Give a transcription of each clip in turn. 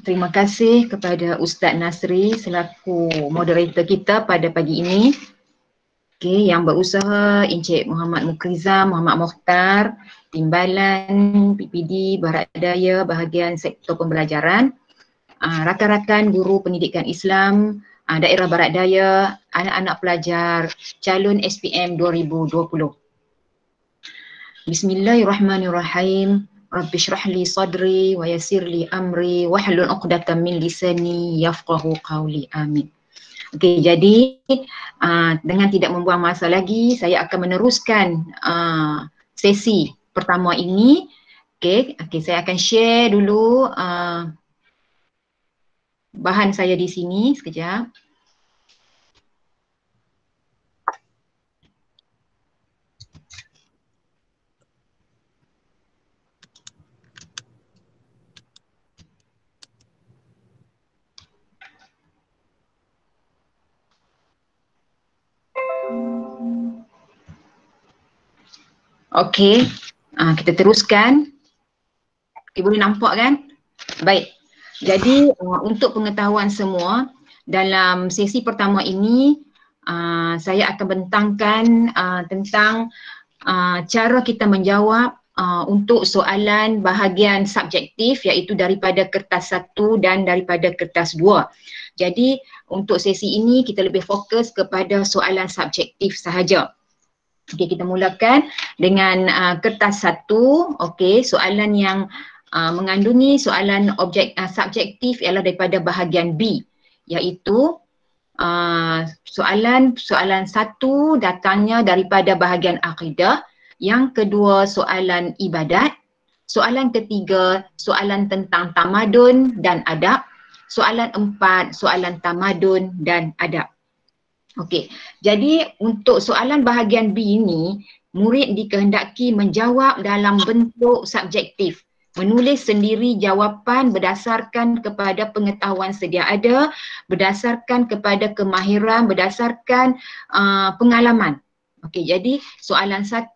Terima kasih kepada Ustaz Nasri selaku moderator kita pada pagi ini. Okey, yang berusaha Encik Muhammad Mukriza, Muhammad Mokhtar, Timbalan, PPD, Barat Daya, bahagian sektor pembelajaran, rakan-rakan guru pendidikan Islam, daerah Barat Daya, anak-anak pelajar calon SPM 2020. Bismillahirrahmanirrahim. Rabbi shrah li sadri wa yassir li amri wahlul 'uqdatam min lisani yafqahu qawli. Amin. Okey, jadi dengan tidak membuang masa lagi, saya akan meneruskan sesi pertama ini. Okey, saya akan share dulu bahan saya di sini sekejap. Okey, kita teruskan. Okay, boleh nampak kan? Baik, jadi untuk pengetahuan semua, dalam sesi pertama ini saya akan bentangkan tentang cara kita menjawab untuk soalan bahagian subjektif, iaitu daripada kertas 1 dan daripada kertas 2. Jadi untuk sesi ini kita lebih fokus kepada soalan subjektif sahaja. Okey, kita mulakan dengan kertas 1. Okey, soalan yang mengandungi soalan subjektif ialah daripada bahagian B, iaitu soalan 1 datangnya daripada bahagian akidah, yang kedua soalan ibadat, soalan ketiga soalan tentang tamadun dan adab, soalan 4 soalan tamadun dan adab. Okey, jadi untuk soalan bahagian B ini, murid dikehendaki menjawab dalam bentuk subjektif, menulis sendiri jawapan berdasarkan kepada pengetahuan sedia ada, berdasarkan kepada kemahiran, berdasarkan pengalaman. Okey, jadi soalan 1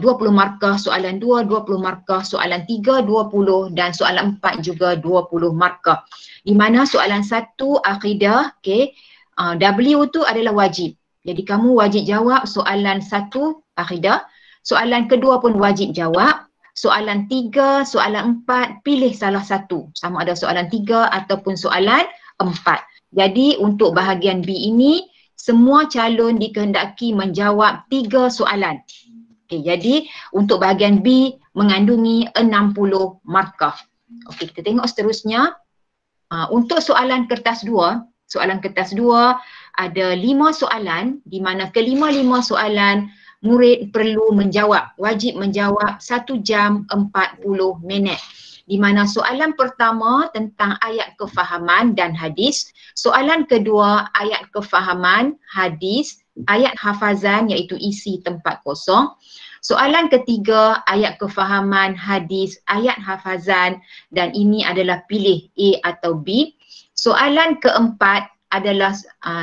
20 markah, soalan 2 20 markah, soalan 3 20 dan soalan 4 juga 20 markah. Di mana soalan 1 akidah, okey, W tu adalah wajib. Jadi kamu wajib jawab soalan 1 akidah, soalan kedua pun wajib jawab, soalan 3, soalan 4 pilih salah satu, sama ada soalan 3 ataupun soalan 4. Jadi untuk bahagian B ini semua calon dikehendaki menjawab 3 soalan. Okey, jadi untuk bahagian B mengandungi 60 markah. Okey, kita tengok seterusnya. Untuk soalan kertas 2, soalan kertas 2 ada 5 soalan, di mana kelima-lima soalan murid perlu menjawab, wajib menjawab 1 jam 40 minit. Di mana soalan pertama tentang ayat kefahaman dan hadis, soalan kedua ayat kefahaman, hadis, ayat hafazan iaitu isi tempat kosong, soalan ketiga ayat kefahaman, hadis, ayat hafazan, dan ini adalah pilih A atau B. Soalan keempat adalah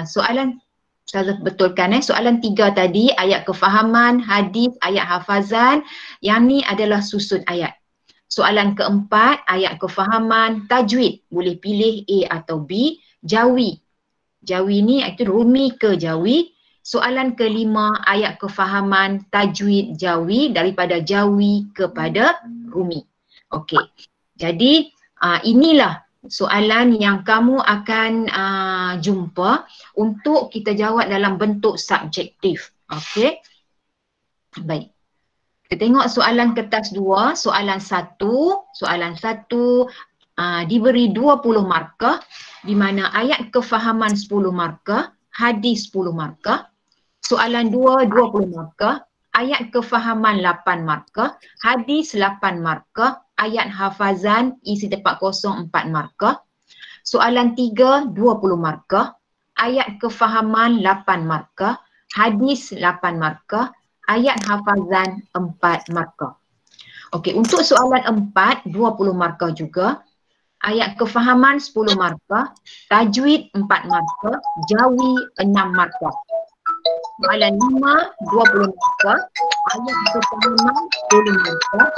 soalan, saya betulkan soalan 3 tadi ayat kefahaman, hadis, ayat hafazan, yang ni adalah susun ayat. Soalan keempat ayat kefahaman, tajwid, boleh pilih A atau B, jawi. Jawi ni itu rumi ke jawi. Soalan kelima ayat kefahaman, tajwid, jawi, daripada jawi kepada rumi. Okey. Jadi inilah soalan yang kamu akan jumpa untuk kita jawab dalam bentuk subjektif. Okey. Baik. Kita tengok soalan kertas 2, soalan 1. Soalan 1 diberi 20 markah, di mana ayat kefahaman 10 markah, hadis 10 markah. Soalan 2 20 markah, ayat kefahaman 8 markah, hadis 8 markah, ayat hafazan isi tempat kosong 4 markah. Soalan 3 20 markah, ayat kefahaman 8 markah, hadis 8 markah, ayat hafazan 4 markah. Okey, untuk soalan 4 20 markah juga, ayat kefahaman 10 markah, tajwid 4 markah, jawi 6 markah. Soalan 5 20 markah, ayat kefahaman 10 markah.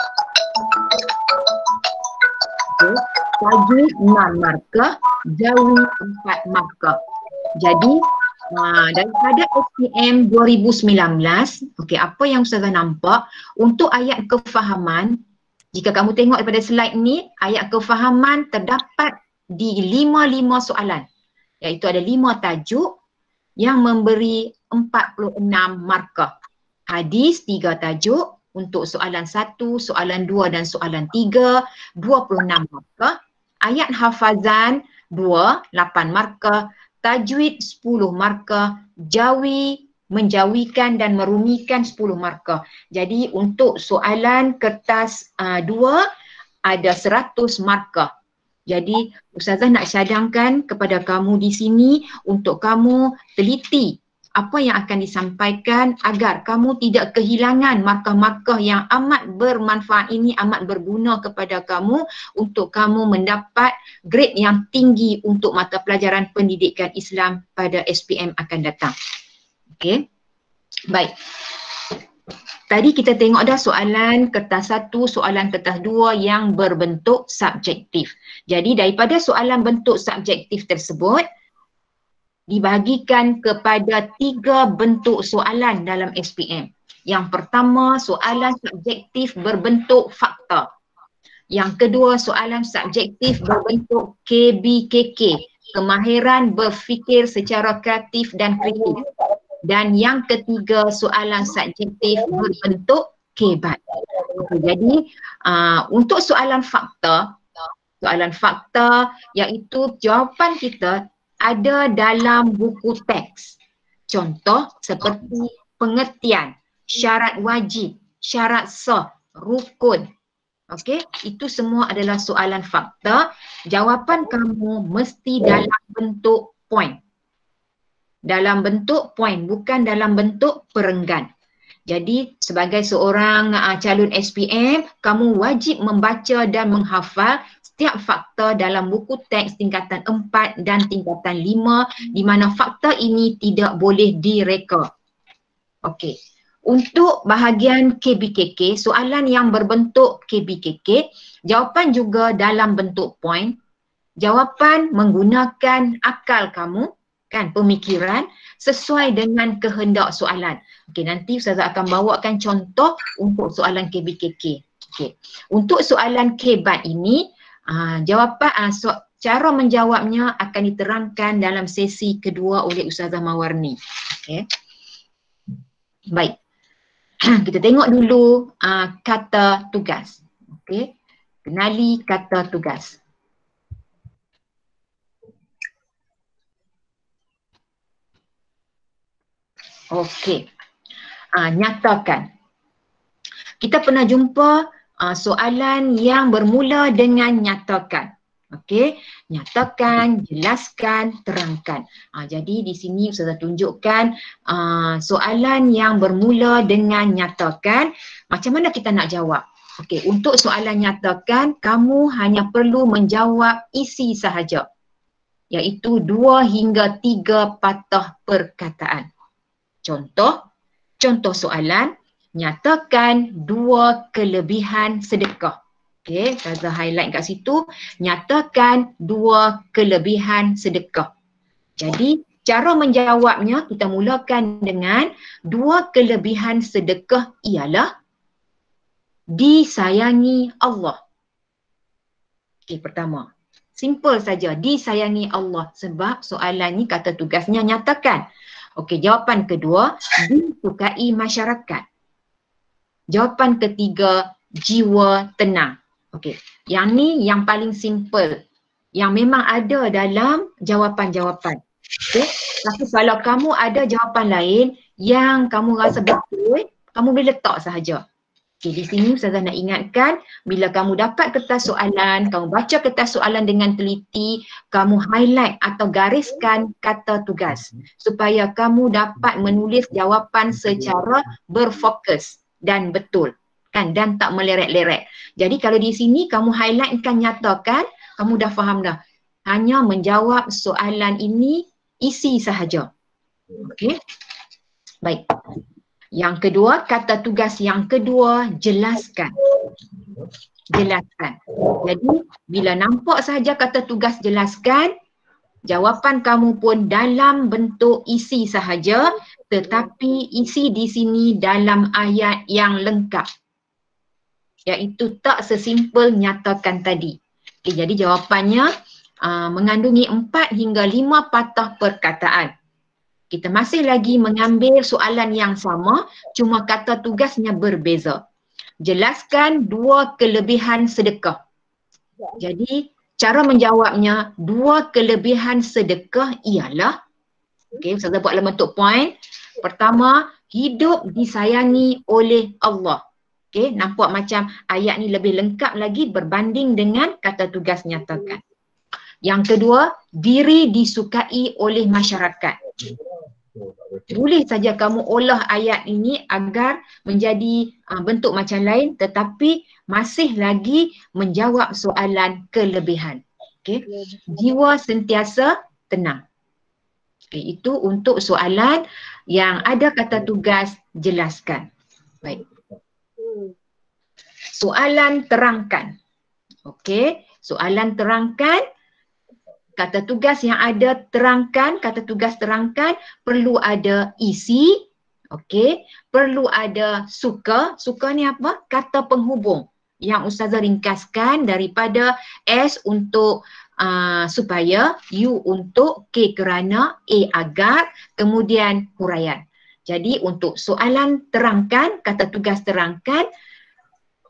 Okay. Tajwid 6 markah, jawi 4 markah. Jadi daripada SPM 2019, okey, apa yang Ustazah nampak untuk ayat kefahaman, jika kamu tengok daripada slide ni, ayat kefahaman terdapat di 5 soalan, iaitu ada 5 tajuk yang memberi 46 markah. Hadis 3 tajuk, untuk soalan 1, soalan 2 dan soalan 3, 26 markah. Ayat hafazan 2, 8 markah. Tajwid 10 markah. Jawi, menjawikan dan merumikan 10 markah. Jadi untuk soalan kertas 2 ada 100 markah. Jadi Ustazah nak cadangkan kepada kamu di sini untuk kamu teliti apa yang akan disampaikan agar kamu tidak kehilangan markah-markah yang amat bermanfaat ini, amat berguna kepada kamu untuk kamu mendapat grade yang tinggi untuk mata pelajaran pendidikan Islam pada SPM akan datang. Okey. Baik. Tadi kita tengok dah soalan kertas 1, soalan kertas 2 yang berbentuk subjektif. Jadi daripada soalan bentuk subjektif tersebut, dibahagikan kepada 3 bentuk soalan dalam SPM. Yang pertama, soalan subjektif berbentuk fakta. Yang kedua, soalan subjektif berbentuk KBKK, kemahiran berfikir secara kreatif dan kritis. Dan yang ketiga, soalan subjektif berbentuk KBAT. Jadi untuk soalan fakta iaitu jawapan kita ada dalam buku teks. Contoh seperti pengertian, syarat wajib, syarat sah, rukun. Okey, itu semua adalah soalan fakta. Jawapan kamu mesti dalam bentuk poin. Dalam bentuk poin, bukan dalam bentuk perenggan. Jadi sebagai seorang calon SPM, kamu wajib membaca dan menghafal setiap fakta dalam buku teks tingkatan 4 dan tingkatan 5 di mana fakta ini tidak boleh direka. Okey. Untuk bahagian KBKK, soalan yang berbentuk KBKK, jawapan juga dalam bentuk poin. Jawapan menggunakan akal kamu, kan, pemikiran sesuai dengan kehendak soalan. Okey, nanti Ustazah akan bawakan contoh untuk soalan KBKK. Okey. Untuk soalan KBAT ini, cara menjawabnya akan diterangkan dalam sesi kedua oleh Ustazah Mawarni. Okey. Baik. Kita tengok dulu kata tugas. Okey. Kenali kata tugas. Okey. Nyatakan. Kita pernah jumpa soalan yang bermula dengan nyatakan. Okey, nyatakan, jelaskan, terangkan. Jadi di sini Ustazah tunjukkan soalan yang bermula dengan nyatakan. Macam mana kita nak jawab? Okey, untuk soalan nyatakan, kamu hanya perlu menjawab isi sahaja, iaitu 2 hingga 3 patah perkataan. Contoh soalan, nyatakan 2 kelebihan sedekah. Okey, Ustazah highlight kat situ, nyatakan 2 kelebihan sedekah. Jadi, cara menjawabnya kita mulakan dengan 2 kelebihan sedekah ialah disayangi Allah. Okey, pertama. Simple saja, disayangi Allah, sebab soalan ni kata tugasnya nyatakan. Okey, jawapan kedua, disukai masyarakat. Jawapan ketiga, jiwa tenang. Okey, yang ni yang paling simple, yang memang ada dalam jawapan-jawapan. Okey, tapi kalau kamu ada jawapan lain yang kamu rasa betul, kamu boleh letak sahaja. Okey, di sini Ustazah nak ingatkan, bila kamu dapat kertas soalan, kamu baca kertas soalan dengan teliti, kamu highlight atau gariskan kata tugas supaya kamu dapat menulis jawapan secara berfokus dan betul, kan, dan tak meleret-leret. Jadi kalau di sini kamu highlightkan nyatakan, kamu dah faham dah. Hanya menjawab soalan ini isi sahaja. Okey. Baik. Yang kedua, kata tugas yang kedua, jelaskan. jelaskan. Jadi bila nampak sahaja kata tugas jelaskan, jawapan kamu pun dalam bentuk isi sahaja, tetapi isi di sini dalam ayat yang lengkap. Iaitu tak sesimpel nyatakan tadi. Okay, jadi jawapannya mengandungi 4 hingga 5 patah perkataan. Kita masih lagi mengambil soalan yang sama, cuma kata tugasnya berbeza. Jelaskan 2 kelebihan sedekah. Jadi cara menjawabnya, 2 kelebihan sedekah ialah, okey, Ustazah buat dalam bentuk point. Pertama, hidup disayangi oleh Allah. Okey, nampak macam ayat ni lebih lengkap lagi berbanding dengan kata tugas nyatakan. Yang kedua, diri disukai oleh masyarakat. Boleh saja kamu olah ayat ini agar menjadi bentuk macam lain, tetapi masih lagi menjawab soalan kelebihan. Okay. Jiwa sentiasa tenang. Okay, itu untuk soalan yang ada kata tugas jelaskan. Baik. Soalan terangkan. Okey, soalan terangkan. Kata tugas yang ada terangkan, kata tugas terangkan perlu ada isi, okey, perlu ada suka. Suka ni apa? Kata penghubung yang Ustazah ringkaskan daripada S untuk supaya, U untuk, K kerana, A agar, kemudian huraian. Jadi untuk soalan terangkan, kata tugas terangkan,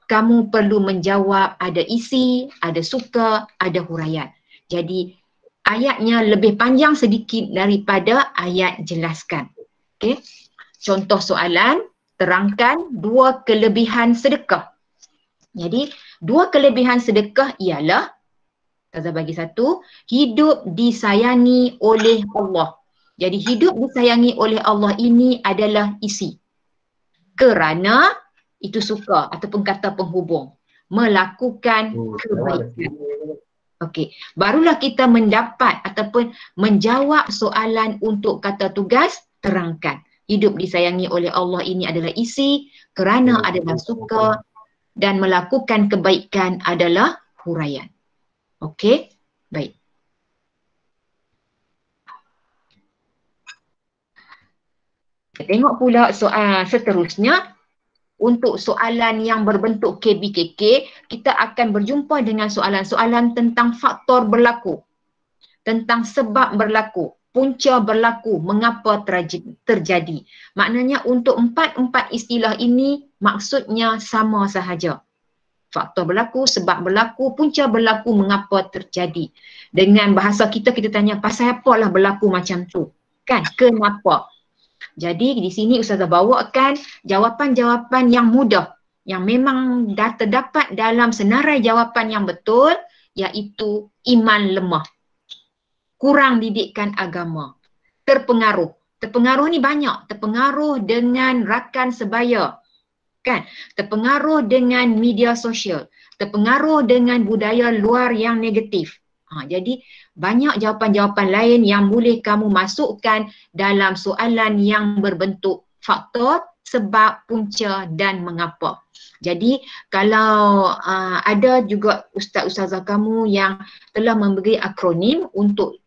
kamu perlu menjawab ada isi, ada suka, ada huraian. Jadi ayatnya lebih panjang sedikit daripada ayat jelaskan. Okay. Contoh soalan, terangkan 2 kelebihan sedekah. Jadi 2 kelebihan sedekah ialah, Ustazah bagi 1, hidup disayangi oleh Allah. Jadi hidup disayangi oleh Allah ini adalah isi. Kerana itu suka ataupun kata penghubung. Melakukan kebaikan. Okey, barulah kita mendapat ataupun menjawab soalan untuk kata tugas terangkan. Hidup disayangi oleh Allah ini adalah isi, kerana adalah suka, dan melakukan kebaikan adalah huraian. Okey, baik. Kita tengok pula soal seterusnya. Untuk soalan yang berbentuk KBKK, kita akan berjumpa dengan soalan-soalan tentang faktor berlaku, tentang sebab berlaku, punca berlaku, mengapa terjadi. Maknanya untuk 4 istilah ini maksudnya sama sahaja. Faktor berlaku, sebab berlaku, punca berlaku, mengapa terjadi. Dengan bahasa kita tanya pasal apalah berlaku macam tu. Kan? Kenapa? Jadi di sini Ustazah bawakan jawapan-jawapan yang mudah yang memang dah terdapat dalam senarai jawapan yang betul, iaitu iman lemah, kurang didikan agama, terpengaruh. Terpengaruh ni banyak, terpengaruh dengan rakan sebaya, kan? Terpengaruh dengan media sosial, terpengaruh dengan budaya luar yang negatif. Jadi banyak jawapan-jawapan lain yang boleh kamu masukkan dalam soalan yang berbentuk faktor, sebab, punca dan mengapa. Jadi kalau ada juga ustaz-ustazah kamu yang telah memberi akronim untuk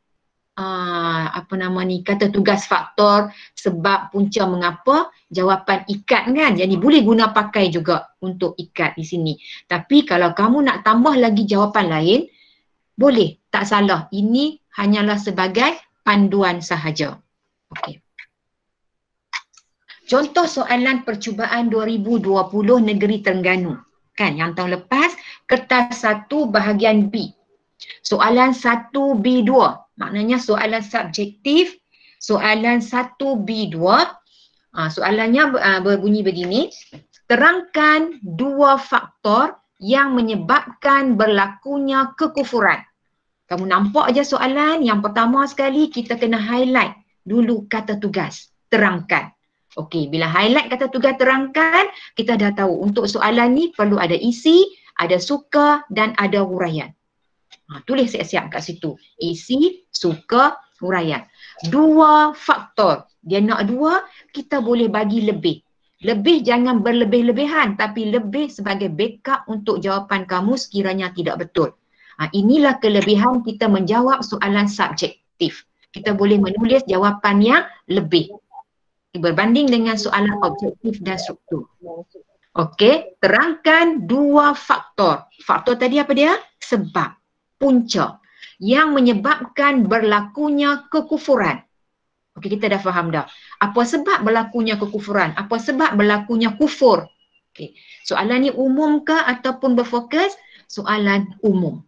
kata tugas faktor, sebab, punca, mengapa, jawapan ikat kan. Jadi boleh guna pakai juga untuk ikat di sini. Tapi kalau kamu nak tambah lagi jawapan lain, boleh, tak salah. Ini hanyalah sebagai panduan sahaja. Okey. Contoh soalan percubaan 2020 Negeri Terengganu. Kan, yang tahun lepas, kertas 1 bahagian B. Soalan 1B2, maknanya soalan subjektif. Soalan 1B2, soalannya berbunyi begini. Terangkan 2 faktor yang menyebabkan berlakunya kekufuran. Kamu nampak aja soalan, yang pertama sekali kita kena highlight dulu kata tugas, terangkan. Okey, bila highlight kata tugas terangkan, kita dah tahu untuk soalan ni perlu ada isi, ada suka dan ada huraian. Tulis siap-siap kat situ. Isi, suka, huraian. 2 faktor. Dia nak 2, kita boleh bagi lebih. Lebih jangan berlebih-lebihan, tapi lebih sebagai backup untuk jawapan kamu sekiranya tidak betul. Inilah kelebihan kita menjawab soalan subjektif. Kita boleh menulis jawapan yang lebih berbanding dengan soalan objektif dan struktur. Okey, terangkan dua faktor. Faktor tadi apa dia? Sebab, punca yang menyebabkan berlakunya kekufuran. Okey, kita dah faham dah. Apa sebab berlakunya kekufuran? Apa sebab berlakunya kufur? Okey, soalan ni umum ke ataupun berfokus? Soalan umum.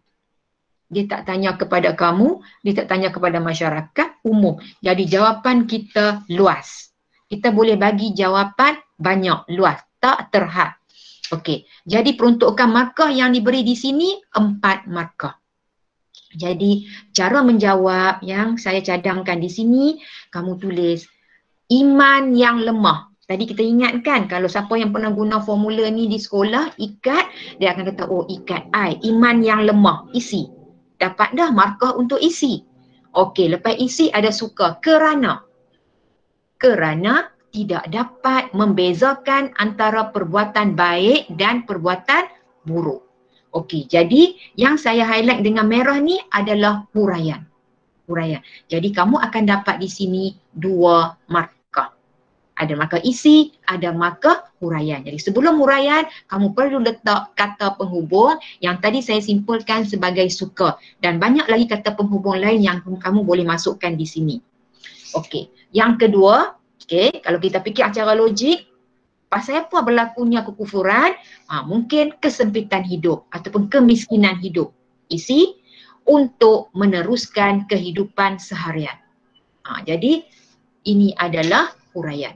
Dia tak tanya kepada kamu, dia tak tanya kepada masyarakat, umum. Jadi jawapan kita luas. Kita boleh bagi jawapan banyak, luas, tak terhad. Okey, jadi peruntukan markah yang diberi di sini 4 markah. Jadi cara menjawab yang saya cadangkan di sini, kamu tulis iman yang lemah. Tadi kita ingatkan kalau siapa yang pernah guna formula ni di sekolah, ikat, dia akan kata oh ikat I, iman yang lemah, isi. Dapat dah markah untuk isi. Okey, lepas isi ada suka kerana. Kerana tidak dapat membezakan antara perbuatan baik dan perbuatan buruk. Okey, jadi yang saya highlight dengan merah ni adalah huraian. Huraian. Jadi kamu akan dapat di sini 2 markah. Ada markah isi, ada markah huraian. Jadi sebelum huraian, kamu perlu letak kata penghubung yang tadi saya simpulkan sebagai suka. Dan banyak lagi kata penghubung lain yang kamu boleh masukkan di sini. Okey, yang kedua, okey, kalau kita fikir secara logik, pasal apa berlakunya kekufuran? Mungkin kesempitan hidup ataupun kemiskinan hidup. Isi, untuk meneruskan kehidupan seharian. Jadi ini adalah huraian.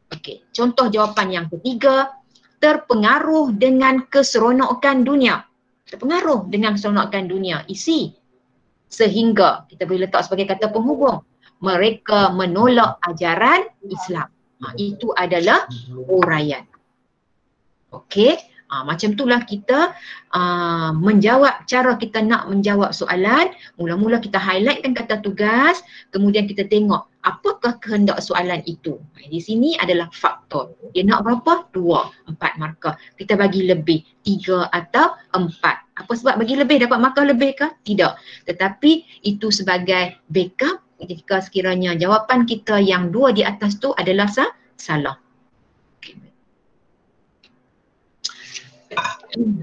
Okey, contoh jawapan yang ketiga, terpengaruh dengan keseronokan dunia. Terpengaruh dengan keseronokan dunia. Isi, sehingga kita boleh letak sebagai kata penghubung, mereka menolak ajaran Islam. Itu adalah huraian. Okey, macam itulah kita menjawab, cara kita nak menjawab soalan. Mula-mula kita highlightkan kata tugas, kemudian kita tengok apakah kehendak soalan itu. Di sini adalah faktor. Dia nak berapa? 2, 4 markah. Kita bagi lebih, 3 atau 4. Apa sebab bagi lebih? Dapat markah lebih ke? Tidak. Tetapi itu sebagai backup jika sekiranya jawapan kita yang 2 di atas tu adalah salah.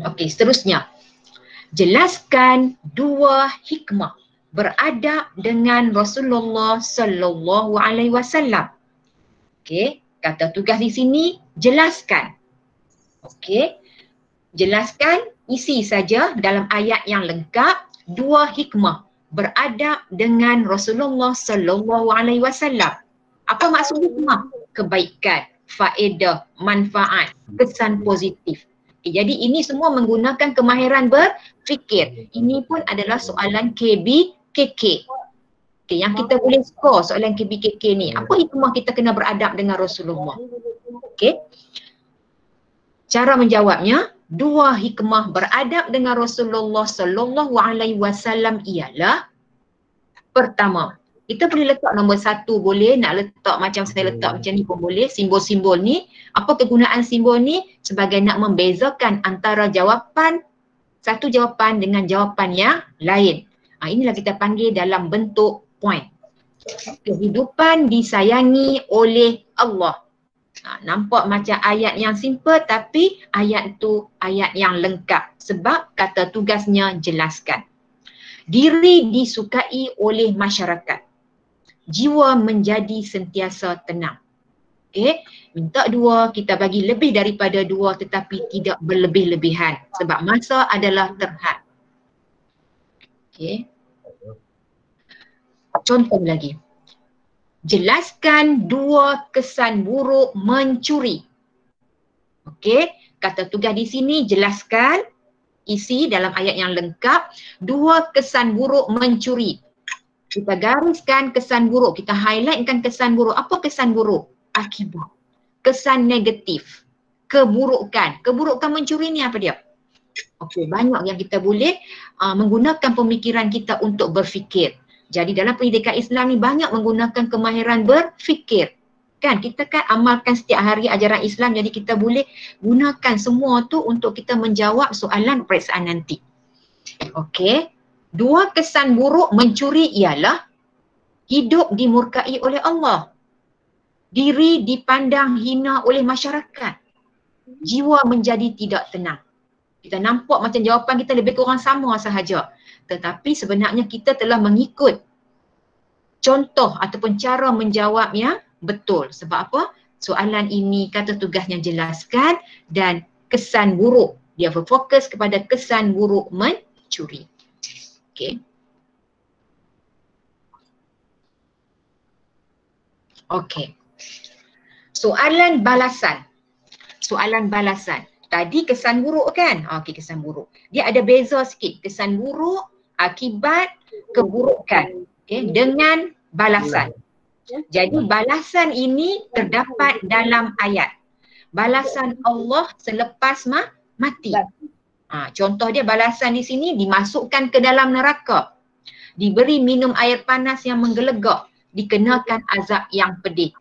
Okey, seterusnya. Jelaskan 2 hikmah beradab dengan Rasulullah sallallahu alaihi wasallam. Okey, kata tugas di sini jelaskan. Okey. Jelaskan, isi saja dalam ayat yang lengkap 2 hikmah beradab dengan Rasulullah sallallahu alaihi wasallam. Apa maksud hikmah? Kebaikan, faedah, manfaat, kesan positif. Jadi ini semua menggunakan kemahiran berfikir. Ini pun adalah soalan KBKK. Okay, yang kita boleh skor soalan KBKK ni. Apa hikmah kita kena beradab dengan Rasulullah? Okay. Cara menjawabnya, 2 hikmah beradab dengan Rasulullah sallallahu alaihi wasallam ialah, pertama, kita boleh letak nombor 1 boleh, nak letak macam saya letak macam ni pun boleh, simbol-simbol ni. Apa kegunaan simbol ni? Sebagai nak membezakan antara jawapan, satu jawapan dengan jawapan yang lain. Inilah kita panggil dalam bentuk point. Kehidupan disayangi oleh Allah. Nampak macam ayat yang simple tapi ayat tu ayat yang lengkap sebab kata tugasnya jelaskan. Diri disukai oleh masyarakat. Jiwa menjadi sentiasa tenang. Okey, minta 2, kita bagi lebih daripada 2 tetapi tidak berlebih-lebihan sebab masa adalah terhad. Okey. Contoh lagi. Jelaskan 2 kesan buruk mencuri. Okey, kata tugas di sini jelaskan, isi dalam ayat yang lengkap 2 kesan buruk mencuri. Kita gariskan kesan buruk, kita highlightkan kesan buruk. Apa kesan buruk? Akibat. Kesan negatif. Keburukan. Keburukan mencuri ni apa dia? Okey, banyak yang kita boleh menggunakan pemikiran kita untuk berfikir. Jadi dalam pendidikan Islam ni banyak menggunakan kemahiran berfikir. Kan kita kan amalkan setiap hari ajaran Islam, jadi kita boleh gunakan semua tu untuk kita menjawab soalan peperiksaan nanti. Okey. Dua kesan buruk mencuri ialah hidup dimurkai oleh Allah. Diri dipandang hina oleh masyarakat. Jiwa menjadi tidak tenang. Kita nampak macam jawapan kita lebih kurang sama sahaja. Tetapi sebenarnya kita telah mengikut contoh ataupun cara menjawab yang betul. Sebab apa? Soalan ini kata tugasnya jelaskan dan kesan buruk. Dia berfokus kepada kesan buruk mencuri. Okey. Okey. Soalan balasan. Soalan balasan. Tadi kesan buruk kan? Okey, kesan buruk. Dia ada beza sikit. Kesan buruk, akibat, keburukan. Okey, dengan balasan. Jadi balasan ini terdapat dalam ayat. Balasan Allah selepas mati. Contoh dia balasan di sini dimasukkan ke dalam neraka. Diberi minum air panas yang menggelegak. Dikenakan azab yang pedih.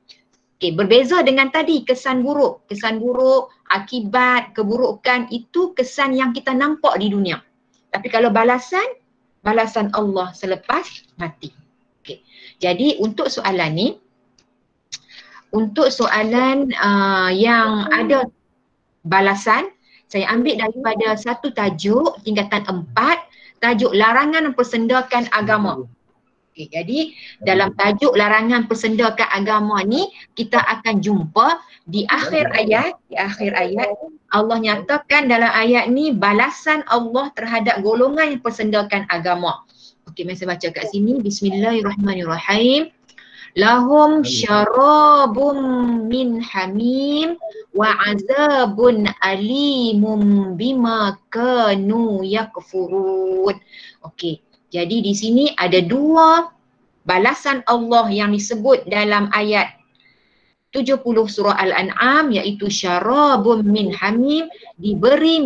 Okay, berbeza dengan tadi kesan buruk. Kesan buruk, akibat, keburukan itu kesan yang kita nampak di dunia. Tapi kalau balasan, balasan Allah selepas mati. Okay. Jadi untuk soalan ni, untuk soalan yang ada balasan, saya ambil daripada satu tajuk tingkatan 4, tajuk larangan persendakan agama. Okay, jadi dalam tajuk larangan persendakan agama ni kita akan jumpa di akhir ayat, Allah nyatakan dalam ayat ni balasan Allah terhadap golongan yang persendakan agama. Okey, mari saya baca kat sini. Bismillahirrahmanirrahim. Lahum syarabun min hamim wa azabun alimum bima kanu yakfurun. Okey. Jadi di sini ada dua balasan Allah yang disebut dalam ayat 70 surah Al-An'am, iaitu syarabun min hamim, diberi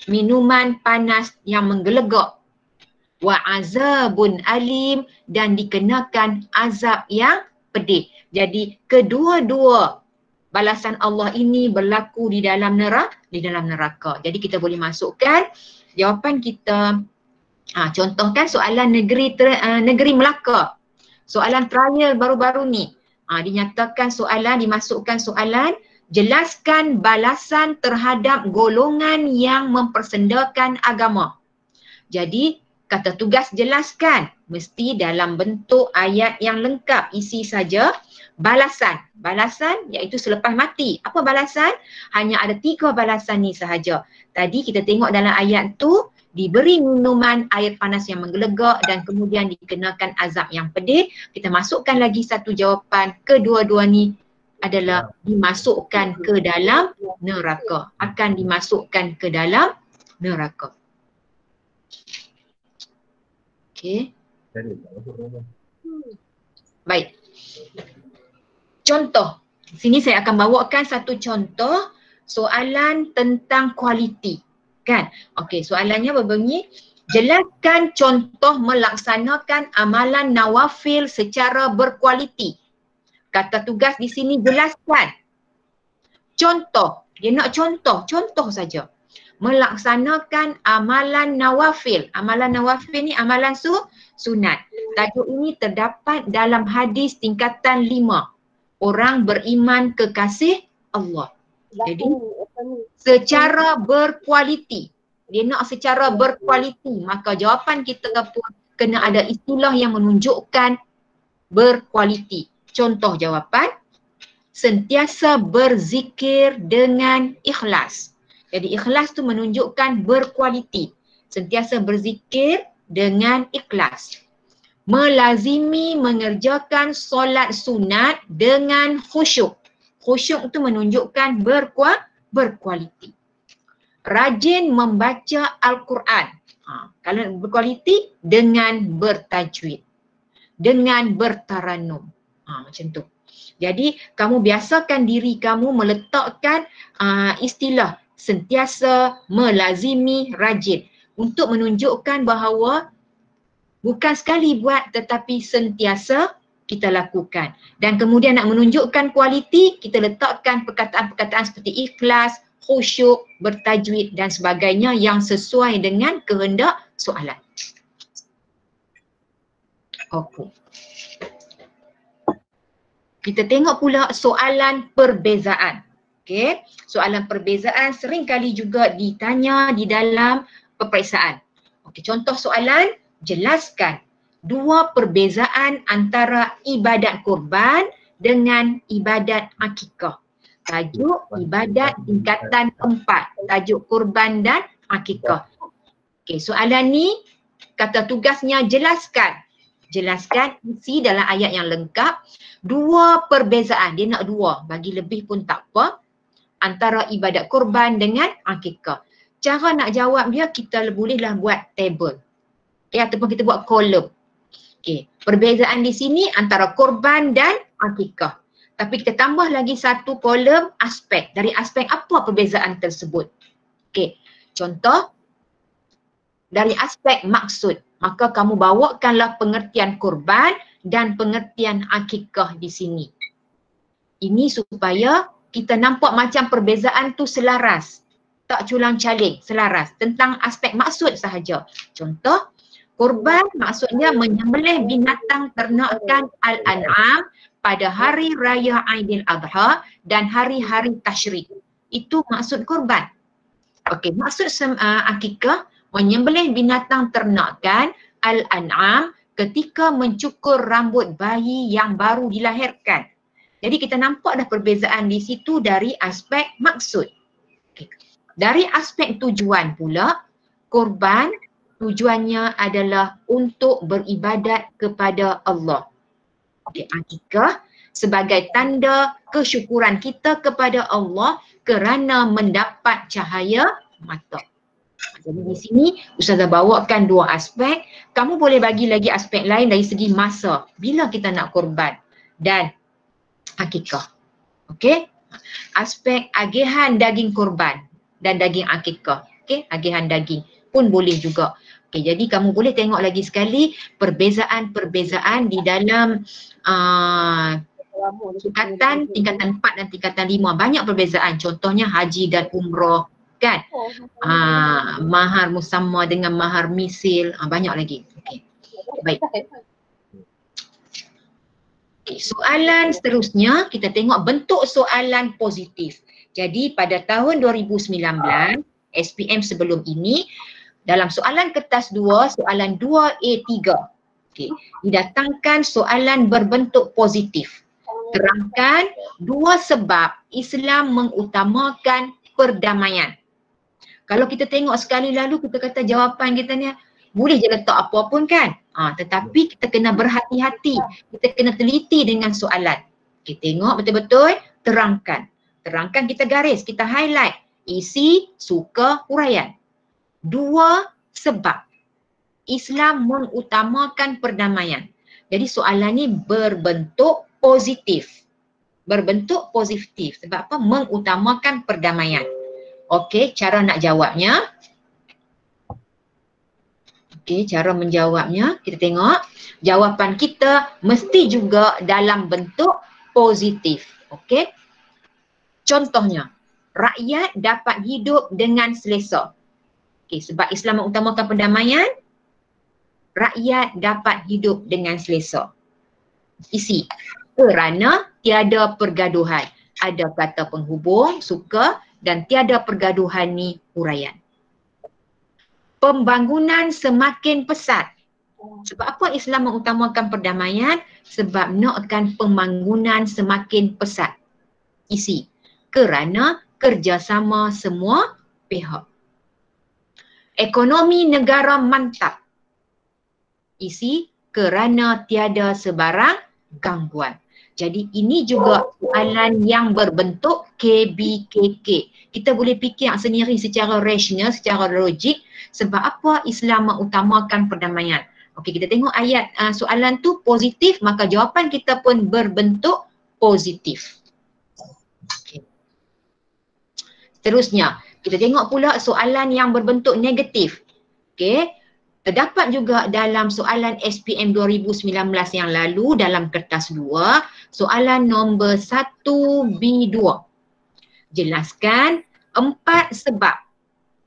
minuman panas yang menggelegak, wa azabun alim, dan dikenakan azab yang pedih. Jadi kedua-dua balasan Allah ini berlaku di dalam neraka. Jadi kita boleh masukkan jawapan kita. Contohkan soalan negeri Melaka. Soalan trial baru-baru ni. Dinyatakan soalan, dimasukkan soalan, jelaskan balasan terhadap golongan yang mempersendakan agama. Jadi kata tugas jelaskan, mesti dalam bentuk ayat yang lengkap, isi saja balasan. Balasan iaitu selepas mati. Apa balasan? Hanya ada 3 balasan ni sahaja. Tadi kita tengok dalam ayat tu, diberi minuman air panas yang menggelegak dan kemudian dikenakan azab yang pedih. Kita masukkan lagi satu jawapan, kedua-dua ni adalah dimasukkan ke dalam neraka. Akan dimasukkan ke dalam neraka. Okey. Baik. Contoh. Sini saya akan bawakan satu contoh soalan tentang kualiti. Kan? Okey, soalannya berbunyi, jelaskan contoh melaksanakan amalan nawafil secara berkualiti. Kata tugas di sini jelaskan. Contoh, dia nak contoh saja. Melaksanakan amalan nawafil. Amalan nawafil ni amalan sunat. Tajuk ini terdapat dalam hadis tingkatan 5. Orang beriman kekasih Allah. Jadi secara berkualiti. Dia nak secara berkualiti. Maka jawapan kita pun kena ada istilah yang menunjukkan berkualiti. Contoh jawapan, sentiasa berzikir dengan ikhlas. Jadi ikhlas tu menunjukkan berkualiti. Sentiasa berzikir dengan ikhlas. Melazimi mengerjakan solat sunat dengan khusyuk. Khusyuk tu menunjukkan berkualiti. Rajin membaca Al-Quran. Kalau berkualiti, dengan bertajwid. Dengan bertaranum. Macam tu. Jadi kamu biasakan diri kamu meletakkan istilah sentiasa, melazimi, rajin. Untuk menunjukkan bahawa bukan sekali buat tetapi sentiasa kita lakukan. Dan kemudian nak menunjukkan kualiti, kita letakkan perkataan-perkataan seperti ikhlas, khusyuk, bertajwid dan sebagainya yang sesuai dengan kehendak soalan. Okey. Kita tengok pula soalan perbezaan. Okey, soalan perbezaan sering kali juga ditanya di dalam peperiksaan. Okey, contoh soalan, jelaskan dua perbezaan antara ibadat kurban dengan ibadat akikah. Tajuk ibadat tingkatan 4, tajuk kurban dan akikah. Okey, soalan ni kata tugasnya jelaskan isi dalam ayat yang lengkap dua perbezaan. Dia nak dua, bagi lebih pun tak apa, antara ibadat kurban dengan akikah. Cara nak jawab dia, kita bolehlah buat table. Okay, ataupun kita buat kolom. Okay, perbezaan di sini antara kurban dan akikah. Tapi kita tambah lagi satu kolom aspek. Dari aspek apa perbezaan tersebut? Okay, contoh dari aspek maksud. Maka kamu bawakanlah pengertian kurban dan pengertian akikah di sini. Ini supaya kita nampak macam perbezaan tu selaras. Tak culang-caling, selaras. Tentang aspek maksud sahaja. Contoh, kurban maksudnya menyembelih binatang ternakan al-an'am pada hari raya Aidil Adha dan hari-hari tasyrik. Itu maksud kurban. Okey, maksud akikah menyembelih binatang ternakan al-an'am ketika mencukur rambut bayi yang baru dilahirkan. Jadi kita nampak dah perbezaan di situ dari aspek maksud. Okay. Dari aspek tujuan pula, kurban tujuannya adalah untuk beribadat kepada Allah. Okay. Akikah sebagai tanda kesyukuran kita kepada Allah kerana mendapat cahaya mata. Jadi di sini Ustazah bawakan dua aspek. Kamu boleh bagi lagi aspek lain dari segi masa. Bila kita nak kurban dan akikah. Okey? Aspek agihan daging kurban dan daging akikah. Okey? Agihan daging pun boleh juga. Okey, jadi kamu boleh tengok lagi sekali perbezaan-perbezaan di dalam tingkatan 4 dan tingkatan 5. Banyak perbezaan. Contohnya haji dan umrah. Kan? Mahar musamma dengan mahar misil, banyak lagi. Okay. Baik. Okay, soalan seterusnya kita tengok bentuk soalan positif. Jadi pada tahun 2019 SPM sebelum ini dalam soalan kertas 2, soalan 2A3, okay, didatangkan soalan berbentuk positif. Terangkan dua sebab Islam mengutamakan perdamaian. Kalau kita tengok sekali lalu kita kata jawapan kita ni boleh je letak apa pun kan. Tetapi kita kena berhati-hati. Kita kena teliti dengan soalan. Kita tengok betul-betul, terangkan. Terangkan, kita garis, kita highlight. Isi, suka, huraian. Dua sebab Islam mengutamakan perdamaian. Jadi soalan ni berbentuk positif. Berbentuk positif. Sebab apa? Mengutamakan perdamaian. Okey, cara nak jawabnya. Okey, cara menjawabnya, kita tengok. Jawapan kita mesti juga dalam bentuk positif. Okey. Contohnya, rakyat dapat hidup dengan selesa. Okey, sebab Islam mengutamakan perdamaian, rakyat dapat hidup dengan selesa. Isi, kerana tiada pergaduhan. Ada kata penghubung, suka, dan tiada pergaduhan ni huraian. Pembangunan semakin pesat. Sebab apa Islam mengutamakan perdamaian? Sebab nakkan pembangunan semakin pesat. Isi, kerana kerjasama semua pihak. Ekonomi negara mantap. Isi, kerana tiada sebarang gangguan. Jadi ini juga soalan yang berbentuk KBKK. Kita boleh fikir sendiri secara rasional, secara logik sebab apa Islam mengutamakan perdamaian. Okey, kita tengok ayat soalan tu positif, maka jawapan kita pun berbentuk positif. Okay. Seterusnya, kita tengok pula soalan yang berbentuk negatif. Okey, Terdapat juga dalam soalan SPM 2019 yang lalu dalam kertas 2, soalan nombor 1B2. Jelaskan 4 sebab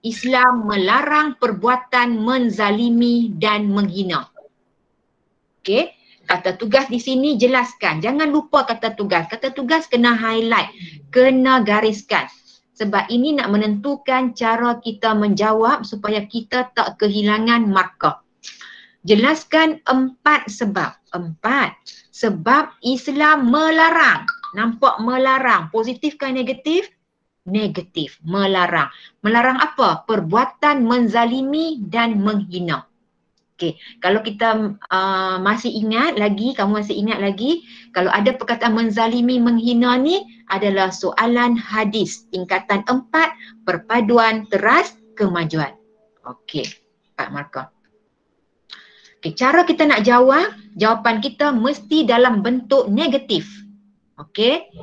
Islam melarang perbuatan menzalimi dan menghina. Okey, kata tugas di sini jelaskan. Jangan lupa kata tugas. Kata tugas kena highlight, kena gariskan. Sebab ini nak menentukan cara kita menjawab supaya kita tak kehilangan markah. Jelaskan 4 sebab. 4 sebab Islam melarang. Nampak melarang. Positif ke negatif? Negatif. Melarang. Melarang apa? Perbuatan menzalimi dan menghina. Okey, kalau kita masih ingat lagi, kamu masih ingat lagi, kalau ada perkataan menzalimi, menghina ni adalah soalan hadis tingkatan 4, perpaduan teras kemajuan. Okey, 4 markah. Okey, cara kita nak jawab, jawapan kita mesti dalam bentuk negatif. Okey,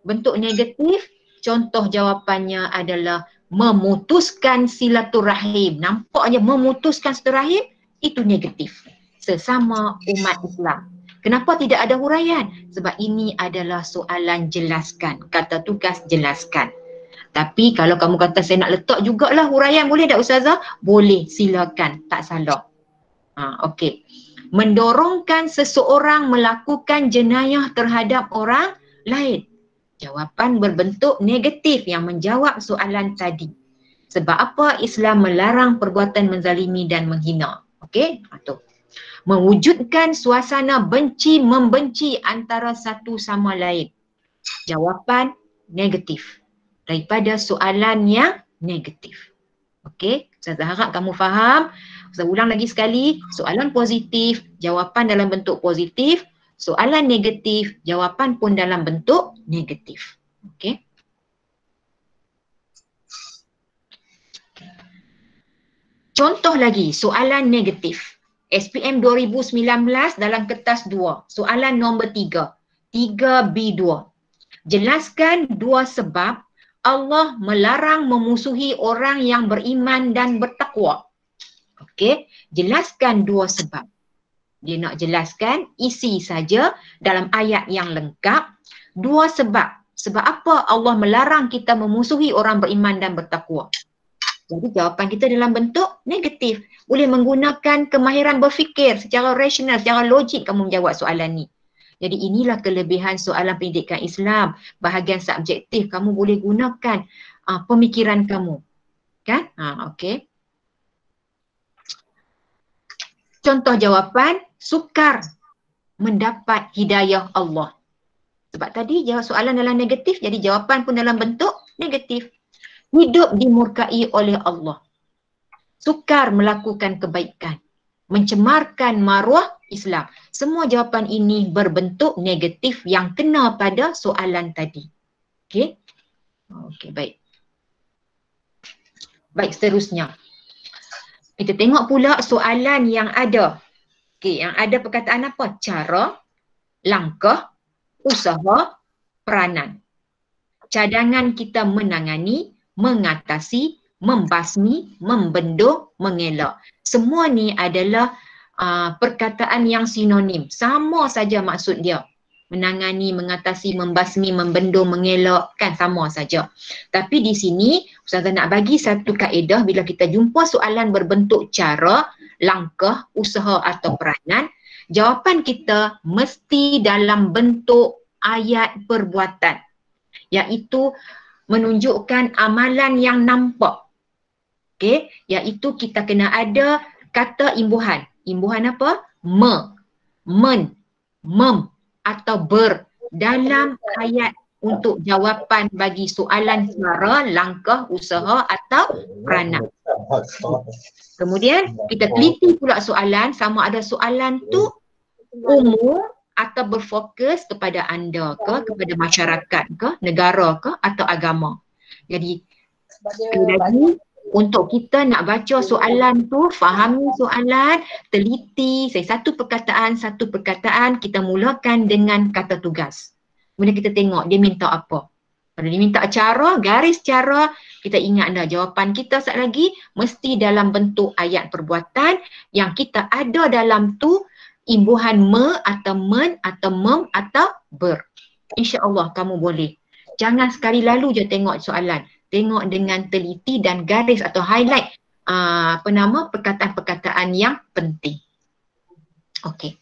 bentuk negatif, contoh jawapannya adalah memutuskan silaturahim. Nampaknya memutuskan silaturahim, itu negatif. Sesama umat Islam. Kenapa tidak ada huraian? Sebab ini adalah soalan jelaskan. Kata tugas jelaskan. Tapi kalau kamu kata saya nak letak jugalah huraian, boleh tak Ustazah? Boleh, silakan. Tak salah. Okey. Mendorongkan seseorang melakukan jenayah terhadap orang lain. Jawapan berbentuk negatif yang menjawab soalan tadi. Sebab apa Islam melarang perbuatan menzalimi dan menghina? Okey, tu. Mewujudkan suasana benci membenci antara satu sama lain. Jawapan negatif daripada soalan yang negatif. Okey, saya harap kamu faham. Saya ulang lagi sekali, soalan positif, jawapan dalam bentuk positif, soalan negatif, jawapan pun dalam bentuk negatif. Okey. Contoh lagi, soalan negatif. SPM 2019 dalam kertas 2, soalan nombor 3, 3B2. Jelaskan 2 sebab Allah melarang memusuhi orang yang beriman dan bertakwa. Okey, jelaskan 2 sebab. Dia nak jelaskan isi saja dalam ayat yang lengkap. 2 sebab. Sebab apa Allah melarang kita memusuhi orang beriman dan bertakwa? Jadi jawapan kita dalam bentuk negatif. Boleh menggunakan kemahiran berfikir secara rasional, secara logik kamu menjawab soalan ni. Jadi inilah kelebihan soalan pendidikan Islam. Bahagian subjektif kamu boleh gunakan pemikiran kamu. Kan? Okey. Contoh jawapan, sukar mendapat hidayah Allah. Sebab tadi jawab soalan dalam negatif, jadi jawapan pun dalam bentuk negatif. Hidup dimurkai oleh Allah. Sukar melakukan kebaikan. Mencemarkan maruah Islam. Semua jawapan ini berbentuk negatif yang kena pada soalan tadi. Okey? Okey, baik. Baik, seterusnya. Kita tengok pula soalan yang ada. Okey, yang ada perkataan apa? Cara, langkah, usaha, peranan. Cadangan kita menangani, mengatasi, membasmi, membendung, mengelak. Semua ni adalah perkataan yang sinonim. Sama saja maksud dia. Menangani, mengatasi, membasmi, membendung, mengelak, kan sama saja. Tapi di sini Ustazah nak bagi satu kaedah bila kita jumpa soalan berbentuk cara, langkah, usaha atau peranan, jawapan kita mesti dalam bentuk ayat perbuatan. Iaitu menunjukkan amalan yang nampak. Okey, iaitu kita kena ada kata imbuhan. Imbuhan apa? Men, mem atau ber dalam ayat untuk jawapan bagi soalan cara, langkah, usaha atau peranan. Kemudian kita teliti pula soalan, sama ada soalan tu umum atau berfokus kepada anda ke, kepada masyarakat ke, negara ke atau agama. Jadi sekali lagi untuk kita nak baca soalan tu, fahami soalan, teliti, satu perkataan kita mulakan dengan kata tugas. Kemudian kita tengok dia minta apa. Kalau diminta cara, garis cara, kita ingat dah jawapan kita sekali lagi mesti dalam bentuk ayat perbuatan yang kita ada dalam tu imbuhan me atau men atau mem atau ber. InsyaAllah kamu boleh. Jangan sekali lalu je tengok soalan. Tengok dengan teliti dan garis atau highlight perkataan-perkataan yang penting. Okey.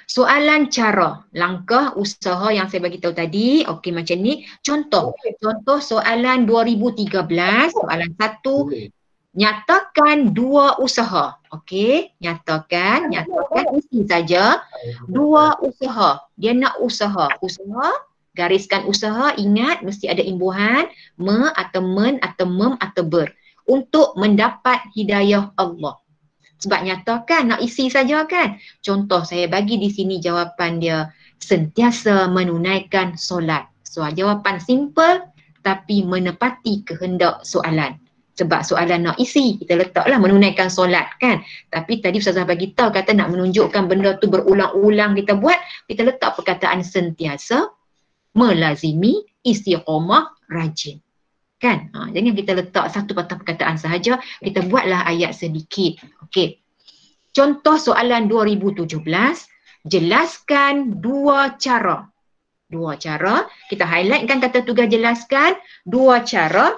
Soalan cara, langkah usaha yang saya bagi tahu tadi. Okey, macam ni. Contoh soalan 2013, soalan 1. Nyatakan dua usaha. Okey, nyatakan isi saja. Dua usaha. Dia nak usaha. Usaha, gariskan usaha, ingat mesti ada imbuhan me atau men atau mem atau ber untuk mendapat hidayah Allah. Sebab nyatakan nak isi saja kan. Contoh saya bagi di sini jawapan dia, sentiasa menunaikan solat. So jawapan simple tapi menepati kehendak soalan. Sebab soalan nak isi, kita letaklah menunaikan solat kan. Tapi tadi Ustazah bagi tahu kata nak menunjukkan benda tu berulang-ulang kita buat, kita letak perkataan sentiasa, melazimi, istiqamah, rajin. Kan? Jangan kita letak satu patah perkataan sahaja, kita buatlah ayat sedikit. Okey. Contoh soalan 2017, jelaskan dua cara. Dua cara, kita highlightkan kata tugas jelaskan dua cara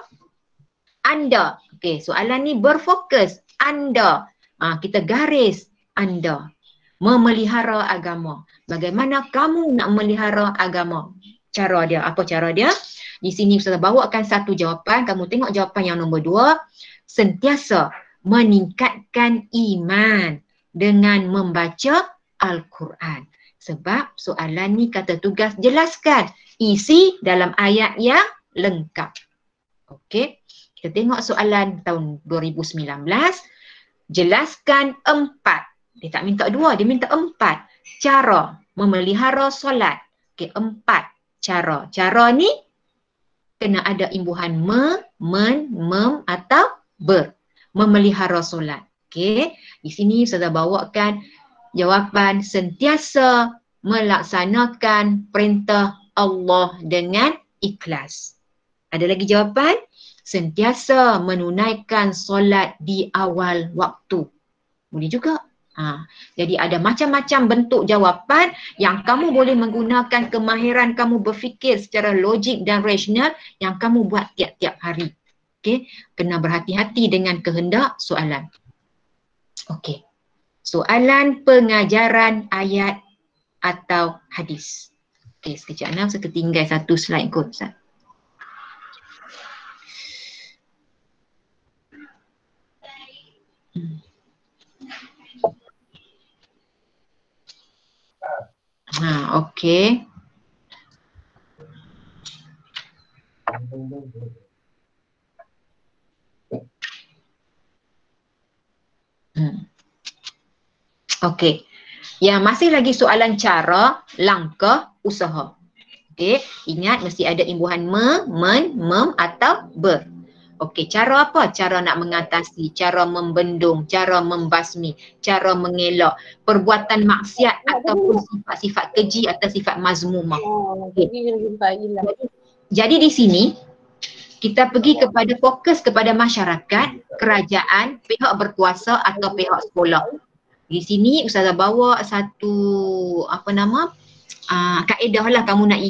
anda. Okey, soalan ni berfokus anda. Kita garis anda memelihara agama. Bagaimana kamu nak memelihara agama? Cara dia, apa cara dia? Di sini Ustazah bawakan satu jawapan, kamu tengok jawapan yang nombor 2. Sentiasa meningkatkan iman dengan membaca Al-Quran. Sebab soalan ni kata tugas jelaskan isi dalam ayat yang lengkap. Okey, kita tengok soalan tahun 2019. Jelaskan 4. Dia tak minta 2, dia minta 4 cara memelihara solat. Okey, 4 cara. Cara ni kena ada imbuhan me, men, mem atau ber. Memelihara solat. Okey, di sini Ustazah bawakan jawapan sentiasa melaksanakan perintah Allah dengan ikhlas. Ada lagi jawapan? Sentiasa menunaikan solat di awal waktu. Boleh juga. Jadi ada macam-macam bentuk jawapan yang kamu boleh menggunakan kemahiran kamu berfikir secara logik dan rasional yang kamu buat tiap-tiap hari. Okey, kena berhati-hati dengan kehendak soalan. Okey. Soalan pengajaran ayat atau hadis. Okey, sekejap saya tertinggal satu slide kot Ustaz. Okey. Okey. Yang masih lagi soalan cara, langkah, usaha. Okey, ingat mesti ada imbuhan me, men, mem atau ber. Okey, cara apa? Cara nak mengatasi, cara membendung, cara membasmi, cara mengelak perbuatan maksiat ataupun sifat-sifat keji atau sifat mazmumah. Okay. Jadi di sini kita pergi kepada fokus kepada masyarakat, kerajaan, pihak berkuasa atau pihak sekolah. Di sini Ustazah bawa satu kaedah lah kamu nak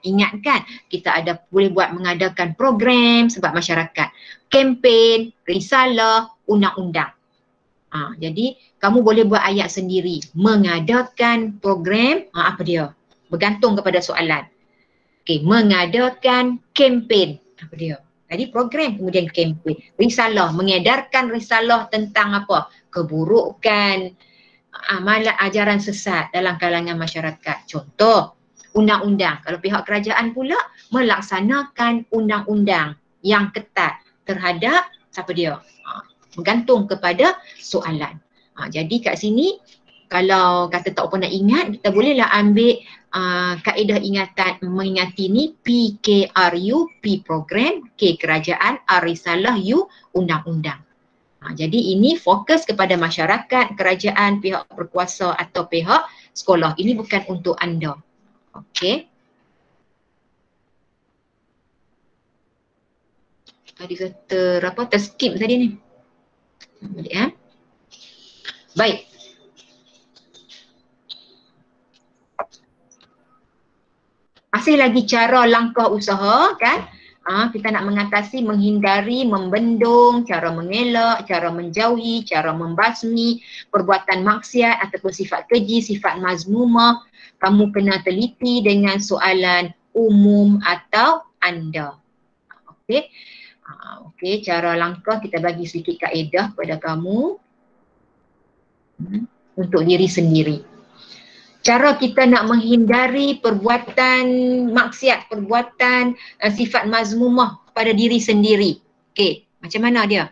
ingatkan. Kita ada boleh buat mengadakan program sebab masyarakat, kempen, risalah, undang-undang. Jadi kamu boleh buat ayat sendiri, mengadakan program, apa dia? Bergantung kepada soalan. Okey, mengadakan kempen, apa dia? Tadi program, kemudian kempen. Risalah, mengedarkan risalah tentang apa? Keburukan, amalan ajaran sesat dalam kalangan masyarakat. Contoh, undang-undang. Kalau pihak kerajaan pula melaksanakan undang-undang yang ketat terhadap siapa dia? Bergantung kepada soalan. Jadi kat sini kalau kata tak apa nak ingat, kita bolehlah ambil kaedah ingatan mengingati ni PKRU, P program, K kerajaan, R risalah, U undang-undang. Jadi ini fokus kepada masyarakat, kerajaan, pihak berkuasa atau pihak sekolah. Ini bukan untuk anda. Okey. Tadi kata terskip tadi ni. Balik Baik. Masih lagi cara langkah usaha kan. Kita nak mengatasi, menghindari, membendung, cara mengelak, cara menjauhi, cara membasmi perbuatan maksiat ataupun sifat keji, sifat mazmumah. Kamu kena teliti dengan soalan umum atau anda. Okey. Okey, cara langkah kita bagi sedikit kaedah kepada kamu untuk diri sendiri. Cara kita nak menghindari perbuatan maksiat, perbuatan sifat mazmumah pada diri sendiri. Okey, macam mana dia?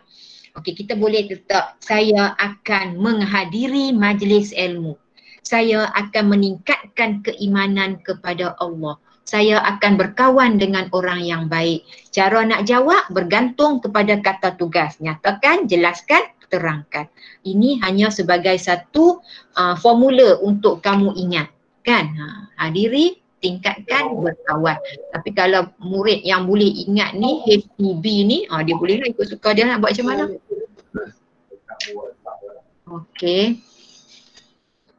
Okey, kita boleh letak, saya akan menghadiri majlis ilmu. Saya akan meningkatkan keimanan kepada Allah. Saya akan berkawan dengan orang yang baik. Cara nak jawab bergantung kepada kata tugas. Nyatakan, jelaskan, terangkan. Ini hanya sebagai satu formula untuk kamu ingat. Kan? Hadiri, tingkatkan, berkawan. Tapi kalau murid yang boleh ingat ni, HPB ni, dia boleh lah ikut suka dia nak buat macam mana. Okey.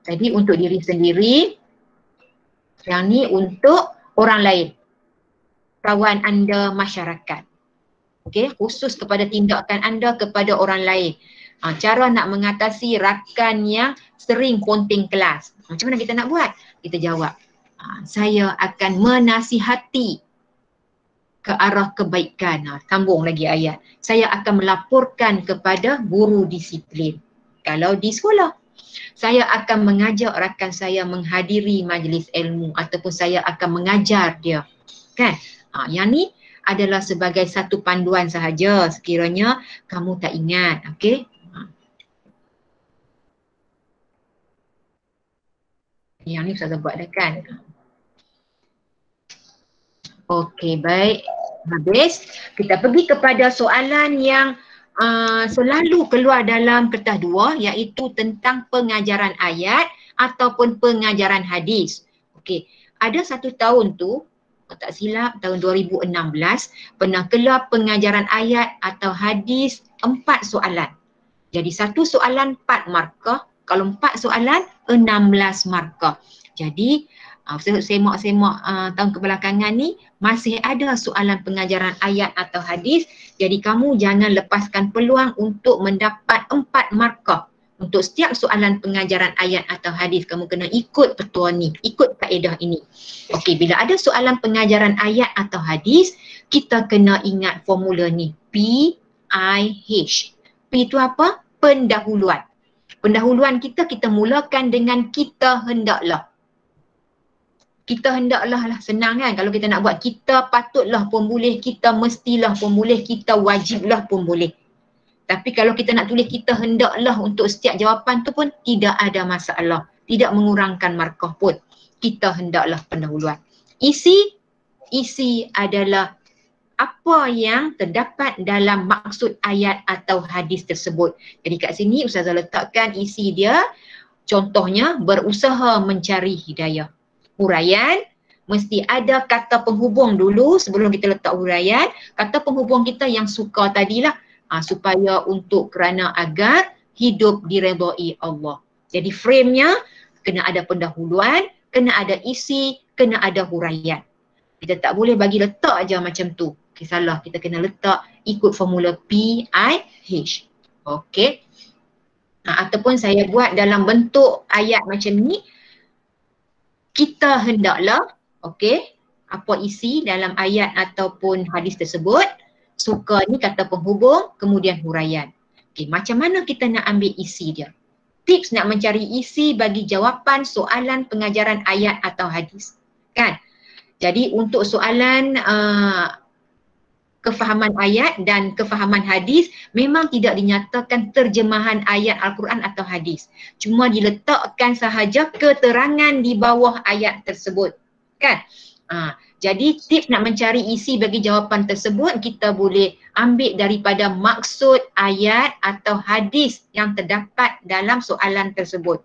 Jadi untuk diri sendiri, yang ni untuk orang lain. Kawan anda, masyarakat. Okey, khusus kepada tindakan anda kepada orang lain. Cara nak mengatasi rakan yang sering ponting kelas. Macam mana kita nak buat? Kita jawab. Saya akan menasihati ke arah kebaikan. Sambung lagi ayat. Saya akan melaporkan kepada guru disiplin. Kalau di sekolah. Saya akan mengajak rakan saya menghadiri majlis ilmu ataupun saya akan mengajar dia. Kan? Yang ni adalah sebagai satu panduan sahaja sekiranya kamu tak ingat. Okey? Yang ni Ustazah buat dah kan? Okey, baik. Habis. Kita pergi kepada soalan yang selalu keluar dalam kertas 2 iaitu tentang pengajaran ayat ataupun pengajaran hadis. Okey, ada satu tahun tu, kalau tak silap tahun 2016 pernah keluar pengajaran ayat atau hadis 4 soalan. Jadi satu soalan 4 markah, kalau 4 soalan 16 markah. Jadi semak-semak tahun kebelakangan ni masih ada soalan pengajaran ayat atau hadis. Jadi kamu jangan lepaskan peluang untuk mendapat 4 markah. Untuk setiap soalan pengajaran ayat atau hadis kamu kena ikut petua ni, ikut kaedah ini. Okey, bila ada soalan pengajaran ayat atau hadis, kita kena ingat formula ni, P-I-H. P itu apa? Pendahuluan. Pendahuluan kita mulakan dengan kita hendaklah. Kita hendaklah lah, senang kan kalau kita nak buat. Kita patutlah pun boleh, kita mestilah pun boleh, kita wajiblah pun boleh. Tapi kalau kita nak tulis kita hendaklah untuk setiap jawapan tu pun tidak ada masalah. Tidak mengurangkan markah pun. Kita hendaklah pendahuluan. Isi adalah apa yang terdapat dalam maksud ayat atau hadis tersebut. Jadi kat sini Ustazah letakkan isi dia. Contohnya, berusaha mencari hidayah. Huraian, mesti ada kata penghubung dulu sebelum kita letak huraian. Kata penghubung kita yang suka tadilah, supaya untuk kerana agar hidup diredai Allah. Jadi frame-nya kena ada pendahuluan, kena ada isi, kena ada huraian. Kita tak boleh bagi letak aja macam tu. Okay, salah. Kita kena letak ikut formula P-I-H. Okey. Ataupun saya buat dalam bentuk ayat macam ni. Kita hendaklah, okey, apa isi dalam ayat ataupun hadis tersebut. Suka ni kata penghubung, kemudian huraian. Okey, macam mana kita nak ambil isi dia? Tips nak mencari isi bagi jawapan soalan pengajaran ayat atau hadis. Kan? Jadi untuk soalan kefahaman ayat dan kefahaman hadis memang tidak dinyatakan terjemahan ayat Al-Quran atau hadis. Cuma diletakkan sahaja keterangan di bawah ayat tersebut. Kan? Jadi tips nak mencari isi bagi jawapan tersebut kita boleh ambil daripada maksud ayat atau hadis yang terdapat dalam soalan tersebut.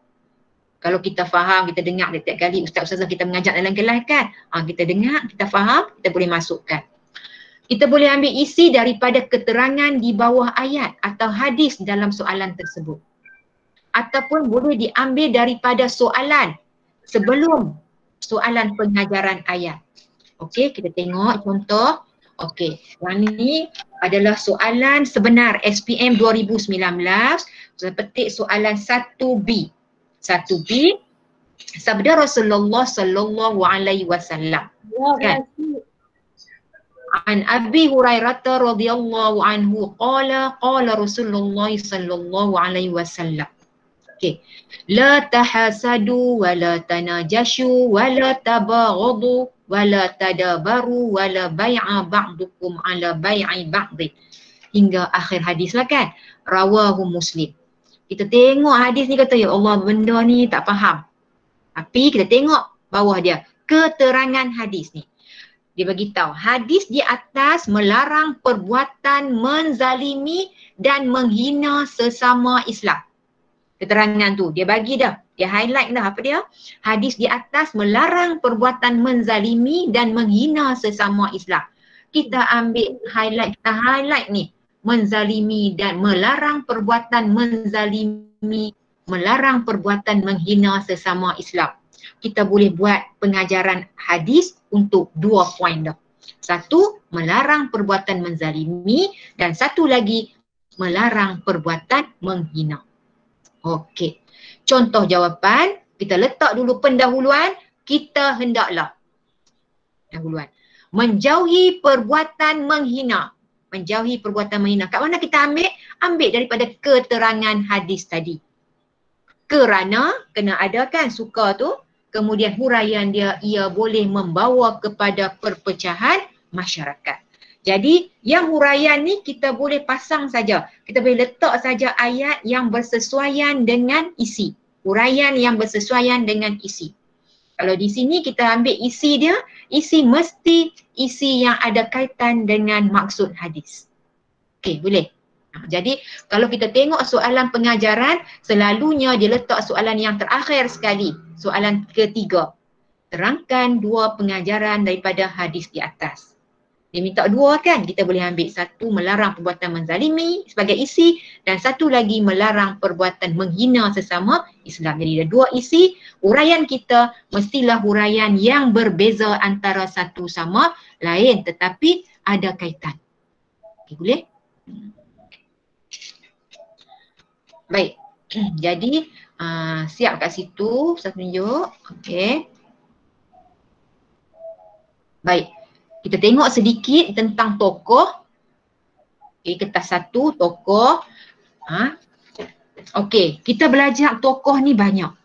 Kalau kita faham, kita dengar setiap kali ustaz-ustazah kita mengajar dalam kelas kan. Kita dengar, kita faham, kita boleh masukkan. Kita boleh ambil isi daripada keterangan di bawah ayat atau hadis dalam soalan tersebut. Ataupun boleh diambil daripada soalan sebelum soalan pengajaran ayat. Okey, kita tengok contoh. Okey, yang ni adalah soalan sebenar SPM 2019. Saya petik soalan 1B. 1B, sabda Rasulullah sallallahu alaihi wasallam. Kan? An Abi Hurairah radhiyallahu anhu qala Rasulullah sallallahu alaihi wasallam. Okey. La tahasadu wa la tanajashu wa la tabaghadu wa la tadabaru wa la bai'a ba'dukum ala bai'i ba'd. Hingga akhir hadis lah kan. Rawahu Muslim. Kita tengok hadis ni kata, ya Allah, benda ni tak faham. Tapi kita tengok bawah dia, keterangan hadis ni. Dia bagi tahu hadis di atas melarang perbuatan menzalimi dan menghina sesama Islam. Keterangan tu dia bagi dah, dia highlight dah apa dia? Hadis di atas melarang perbuatan menzalimi dan menghina sesama Islam. Kita ambil highlight ni, menzalimi dan melarang perbuatan menzalimi, melarang perbuatan menghina sesama Islam. Kita boleh buat pengajaran hadis untuk 2 poin dah. Satu, melarang perbuatan menzalimi, dan satu lagi, melarang perbuatan menghina. Okey. Contoh jawapan, kita letak dulu pendahuluan, kita hendaklah. Pendahuluan. Menjauhi perbuatan menghina. Menjauhi perbuatan menghina. Kat mana kita ambil? Ambil daripada keterangan hadis tadi. Kerana, kena ada kan suka tu, kemudian huraian dia, ia boleh membawa kepada perpecahan masyarakat. Jadi yang huraian ni kita boleh pasang saja. Kita boleh letak saja ayat yang bersesuaian dengan isi. Huraian yang bersesuaian dengan isi. Kalau di sini kita ambil isi dia, isi mesti isi yang ada kaitan dengan maksud hadis. Okey, boleh? Jadi kalau kita tengok soalan pengajaran, selalunya dia letak soalan yang terakhir sekali. Soalan ketiga. Terangkan 2 pengajaran daripada hadis di atas. Dia minta 2 kan? Kita boleh ambil satu, melarang perbuatan menzalimi sebagai isi, dan satu lagi melarang perbuatan menghina sesama Islam. Jadi ada 2 isi. Huraian kita mestilah huraian yang berbeza antara satu sama lain, tetapi ada kaitan. Okay, boleh? Baik, jadi siap kat situ, saya tunjuk. Okey. Baik, kita tengok sedikit tentang tokoh. Okey, kertas 1, tokoh. Okey, kita belajar tokoh ni banyak.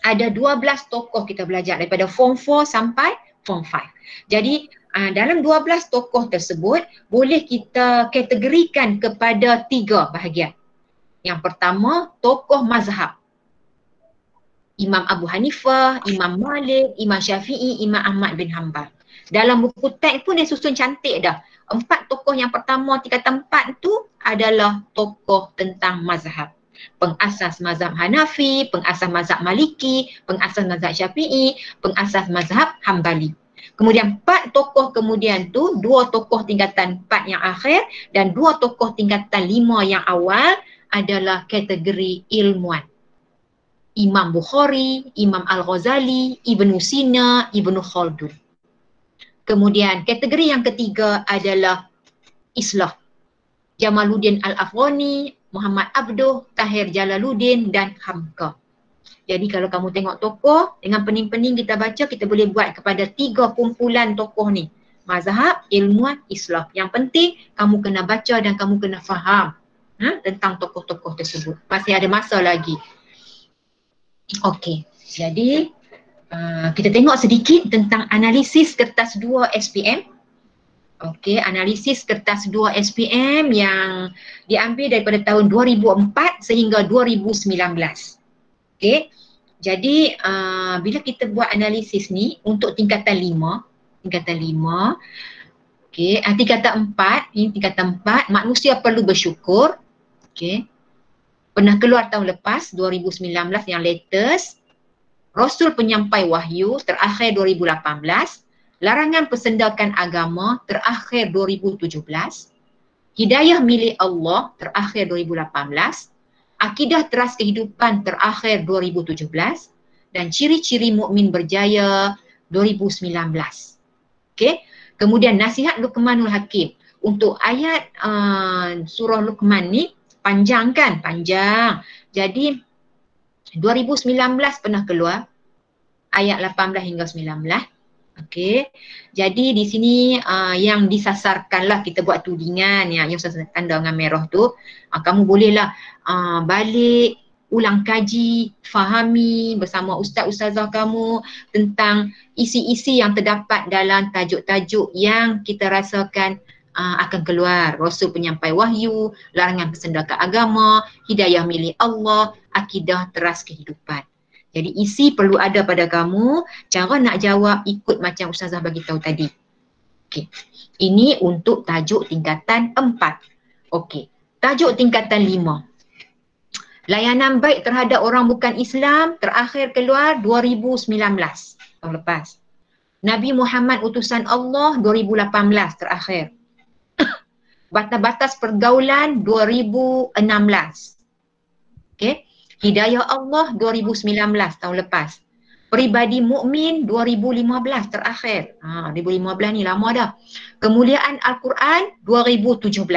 Ada 12 tokoh kita belajar daripada form 4 sampai form 5. Jadi dalam 12 tokoh tersebut boleh kita kategorikan kepada 3 bahagian. Yang pertama, tokoh mazhab. Imam Abu Hanifah, Imam Malik, Imam Syafi'i, Imam Ahmad bin Hanbal. Dalam buku teks pun dia susun cantik dah. 4 tokoh yang pertama tingkatan 4 tu adalah tokoh tentang mazhab. Pengasas mazhab Hanafi, pengasas mazhab Maliki, pengasas mazhab Syafi'i, pengasas mazhab Hambali. Kemudian 4 tokoh kemudian tu, 2 tokoh tingkatan 4 yang akhir dan 2 tokoh tingkatan 5 yang awal adalah kategori ilmuwan. Imam Bukhari, Imam Al-Ghazali, Ibnu Sina, Ibnu Khaldun. Kemudian kategori yang ketiga adalah Islah. Jamaluddin Al-Afghani, Muhammad Abduh, Tahir Jalaluddin dan Hamka. Jadi kalau kamu tengok tokoh, dengan pening-pening kita baca, kita boleh buat kepada 3 kumpulan tokoh ni. Mazhab, ilmuwan, Islah. Yang penting kamu kena baca dan kamu kena faham tentang tokoh-tokoh tersebut. Masih ada masa lagi. Okey, jadi kita tengok sedikit tentang analisis kertas 2 SPM. Okey, analisis kertas 2 SPM yang diambil daripada tahun 2004 sehingga 2019. Okey, jadi bila kita buat analisis ni untuk tingkatan 5, okey, tingkatan 4, ini tingkatan 4, manusia perlu bersyukur. Okey. Pernah keluar tahun lepas 2019 yang latest. Rasul penyampai wahyu terakhir 2018. Larangan persendakan agama terakhir 2017. Hidayah milik Allah terakhir 2018. Akidah teras kehidupan terakhir 2017 dan ciri-ciri mukmin berjaya 2019. Okey. Kemudian nasihat Luqmanul Hakim. Untuk ayat surah Luqman ni panjang kan? Panjang. Jadi 2019 pernah keluar ayat 18 hingga 19. Okey. Jadi di sini yang disasarkanlah, kita buat tudingan yang saya tanda dengan merah tu. Kamu bolehlah balik, ulang kaji, fahami bersama ustaz-ustazah kamu tentang isi-isi yang terdapat dalam tajuk-tajuk yang kita rasakan akan keluar. Rasul penyampai wahyu, larangan persendakan agama, hidayah milik Allah, akidah teras kehidupan. Jadi isi perlu ada pada kamu, cara nak jawab ikut macam ustazah bagi tahu tadi. Okey. Ini untuk tajuk tingkatan 4. Okey. Tajuk tingkatan 5. Layanan baik terhadap orang bukan Islam terakhir keluar 2019, tahun lepas. Nabi Muhammad utusan Allah 2018 terakhir. Batas-batas pergaulan 2016. Okey. Hidayah Allah 2019 tahun lepas. Peribadi mukmin 2015 terakhir. 2015 ni lama dah. Kemuliaan Al-Quran 2017.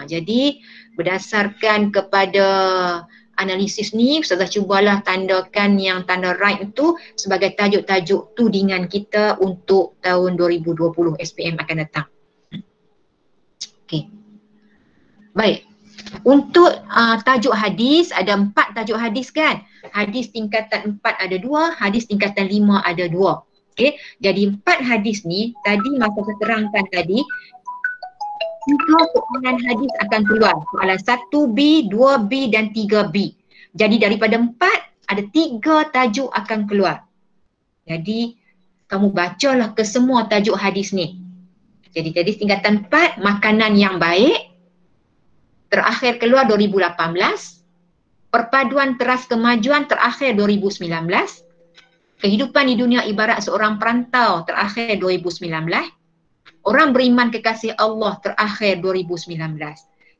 Jadi berdasarkan kepada analisis ni, Ustazah cubalah tandakan yang tanda right itu sebagai tajuk-tajuk tudingan kita untuk tahun 2020 SPM akan datang. Okey. Baik. Untuk tajuk hadis, ada 4 tajuk hadis kan? Hadis tingkatan 4 ada 2, hadis tingkatan 5 ada 2. Okey, jadi 4 hadis ni tadi masa saya terangkan tadi, 3 soalan hadis akan keluar. Soalan 1B, 2B dan 3B. Jadi daripada 4 ada 3 tajuk akan keluar. Jadi kamu bacalah ke semua tajuk hadis ni. Jadi hadis tingkatan 4, makanan yang baik. Terakhir keluar 2018, perpaduan teras kemajuan terakhir 2019, kehidupan di dunia ibarat seorang perantau terakhir 2019, orang beriman kekasih Allah terakhir 2019.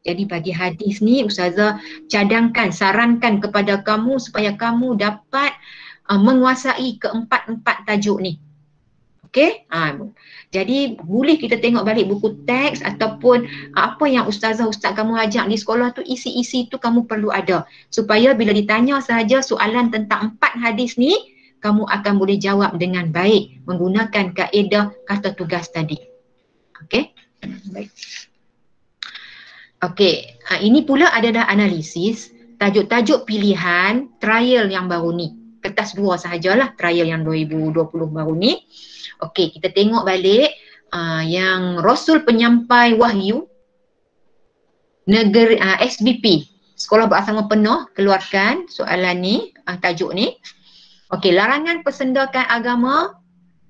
Jadi bagi hadis ni ustazah cadangkan, sarankan kepada kamu supaya kamu dapat menguasai keempat-empat tajuk ni. Okey? Jadi boleh kita tengok balik buku teks ataupun apa yang ustaz kamu ajak di sekolah tu, isi-isi tu kamu perlu ada. Supaya bila ditanya sahaja soalan tentang 4 hadis ni, kamu akan boleh jawab dengan baik menggunakan kaedah kata tugas tadi. Okey? Baik. Okey, ini pula adalah analisis tajuk-tajuk pilihan trial yang baru ni. Kertas 2 sahajalah trial yang 2020 baru ni. Okey, kita tengok balik yang Rasul penyampai wahyu negeri SBP, Sekolah Berasrama Penuh, keluarkan soalan ni, tajuk ni. Okey, larangan persendakan agama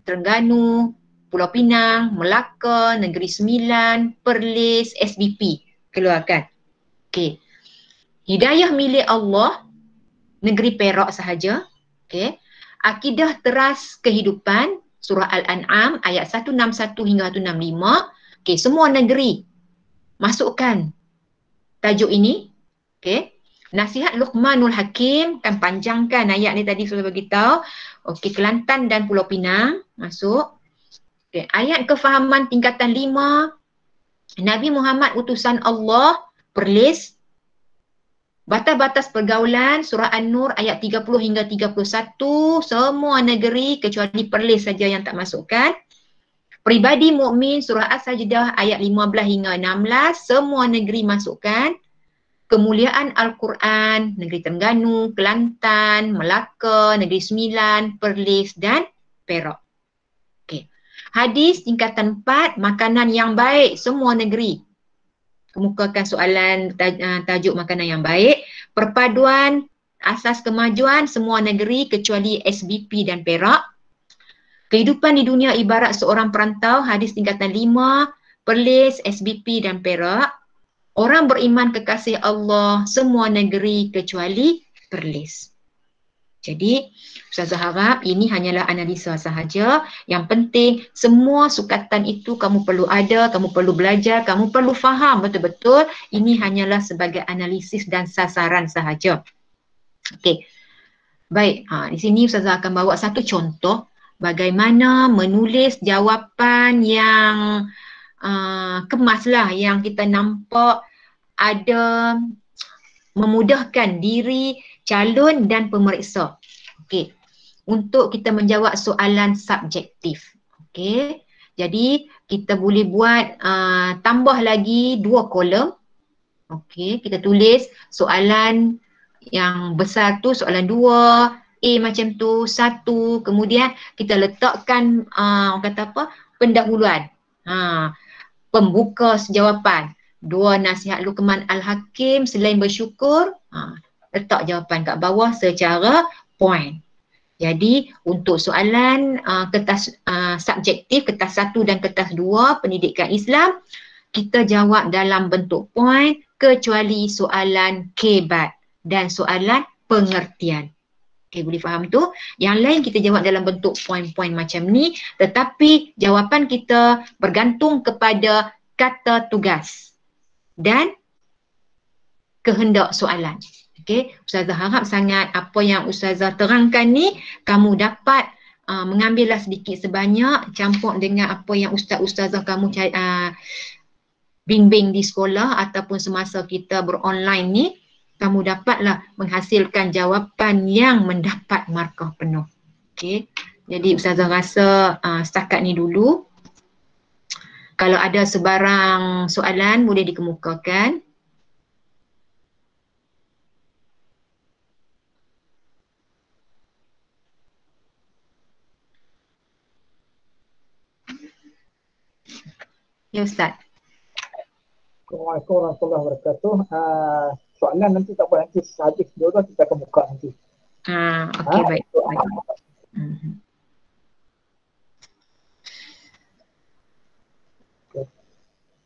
Terengganu, Pulau Pinang, Melaka, Negeri Sembilan, Perlis, SBP, keluarkan. Okey. Hidayah milik Allah, negeri Perak sahaja. Okey. Akidah teras kehidupan, Surah Al-An'am ayat 161 hingga 165. Okey, semua negeri masukkan tajuk ini. Okey. Nasihat Luqmanul Hakim, kan panjangkan ayat ni tadi sudah beritahu. Okey, Kelantan dan Pulau Pinang masuk. Okey, ayat kefahaman tingkatan 5. Nabi Muhammad utusan Allah, Perlis. Batas-batas pergaulan, Surah An-Nur ayat 30 hingga 31, semua negeri kecuali Perlis saja yang tak masukkan. Peribadi mukmin, Surah As-Sajdah ayat 15 hingga 16, semua negeri masukkan. Kemuliaan Al-Quran, negeri Terengganu, Kelantan, Melaka, Negeri Sembilan, Perlis dan Perak. Okey. Hadis tingkatan 4, makanan yang baik, semua negeri kemukakan soalan tajuk makanan yang baik. Perpaduan asas kemajuan, semua negeri kecuali SBP dan Perak. Kehidupan di dunia ibarat seorang perantau, hadis tingkatan 5, Perlis, SBP dan Perak. Orang beriman kekasih Allah, semua negeri kecuali Perlis. Jadi Ustazah harap ini hanyalah analisa sahaja. Yang penting semua sukatan itu kamu perlu ada, kamu perlu belajar, kamu perlu faham betul-betul. Ini hanyalah sebagai analisis dan sasaran sahaja. Okey. Baik, di sini Ustazah akan bawa satu contoh bagaimana menulis jawapan yang kemas lah, yang kita nampak ada memudahkan diri calon dan pemeriksa. Okey. Untuk kita menjawab soalan subjektif. Okey. Jadi kita boleh buat tambah lagi 2 kolom. Okey, kita tulis soalan yang besar tu soalan 2, A macam tu, 1, kemudian kita letakkan orang kata apa? Pendahuluan. Pembuka jawapan. 2 nasihat Luqman Al-Hakim selain bersyukur, letak jawapan kat bawah secara point. Jadi untuk soalan kertas subjektif, kertas 1 dan kertas 2 pendidikan Islam, kita jawab dalam bentuk point kecuali soalan kebat dan soalan pengertian. Okay, boleh faham tu? Yang lain kita jawab dalam bentuk point-point macam ni, tetapi jawapan kita bergantung kepada kata tugas dan kehendak soalan. Okey, Ustazah harap sangat apa yang Ustazah terangkan ni kamu dapat mengambillah sedikit sebanyak, campur dengan apa yang ustaz-ustazah kamu bimbing di sekolah ataupun semasa kita beronline ni, kamu dapatlah menghasilkan jawapan yang mendapat markah penuh. Okey, jadi Ustazah rasa setakat ni dulu. Kalau ada sebarang soalan boleh dikemukakan. Ya Ustaz. Assalamualaikum warahmatullahi wabarakatuh. Soalan nanti tak apa, nanti habis dulu kita akan buka nanti. Okey, baik.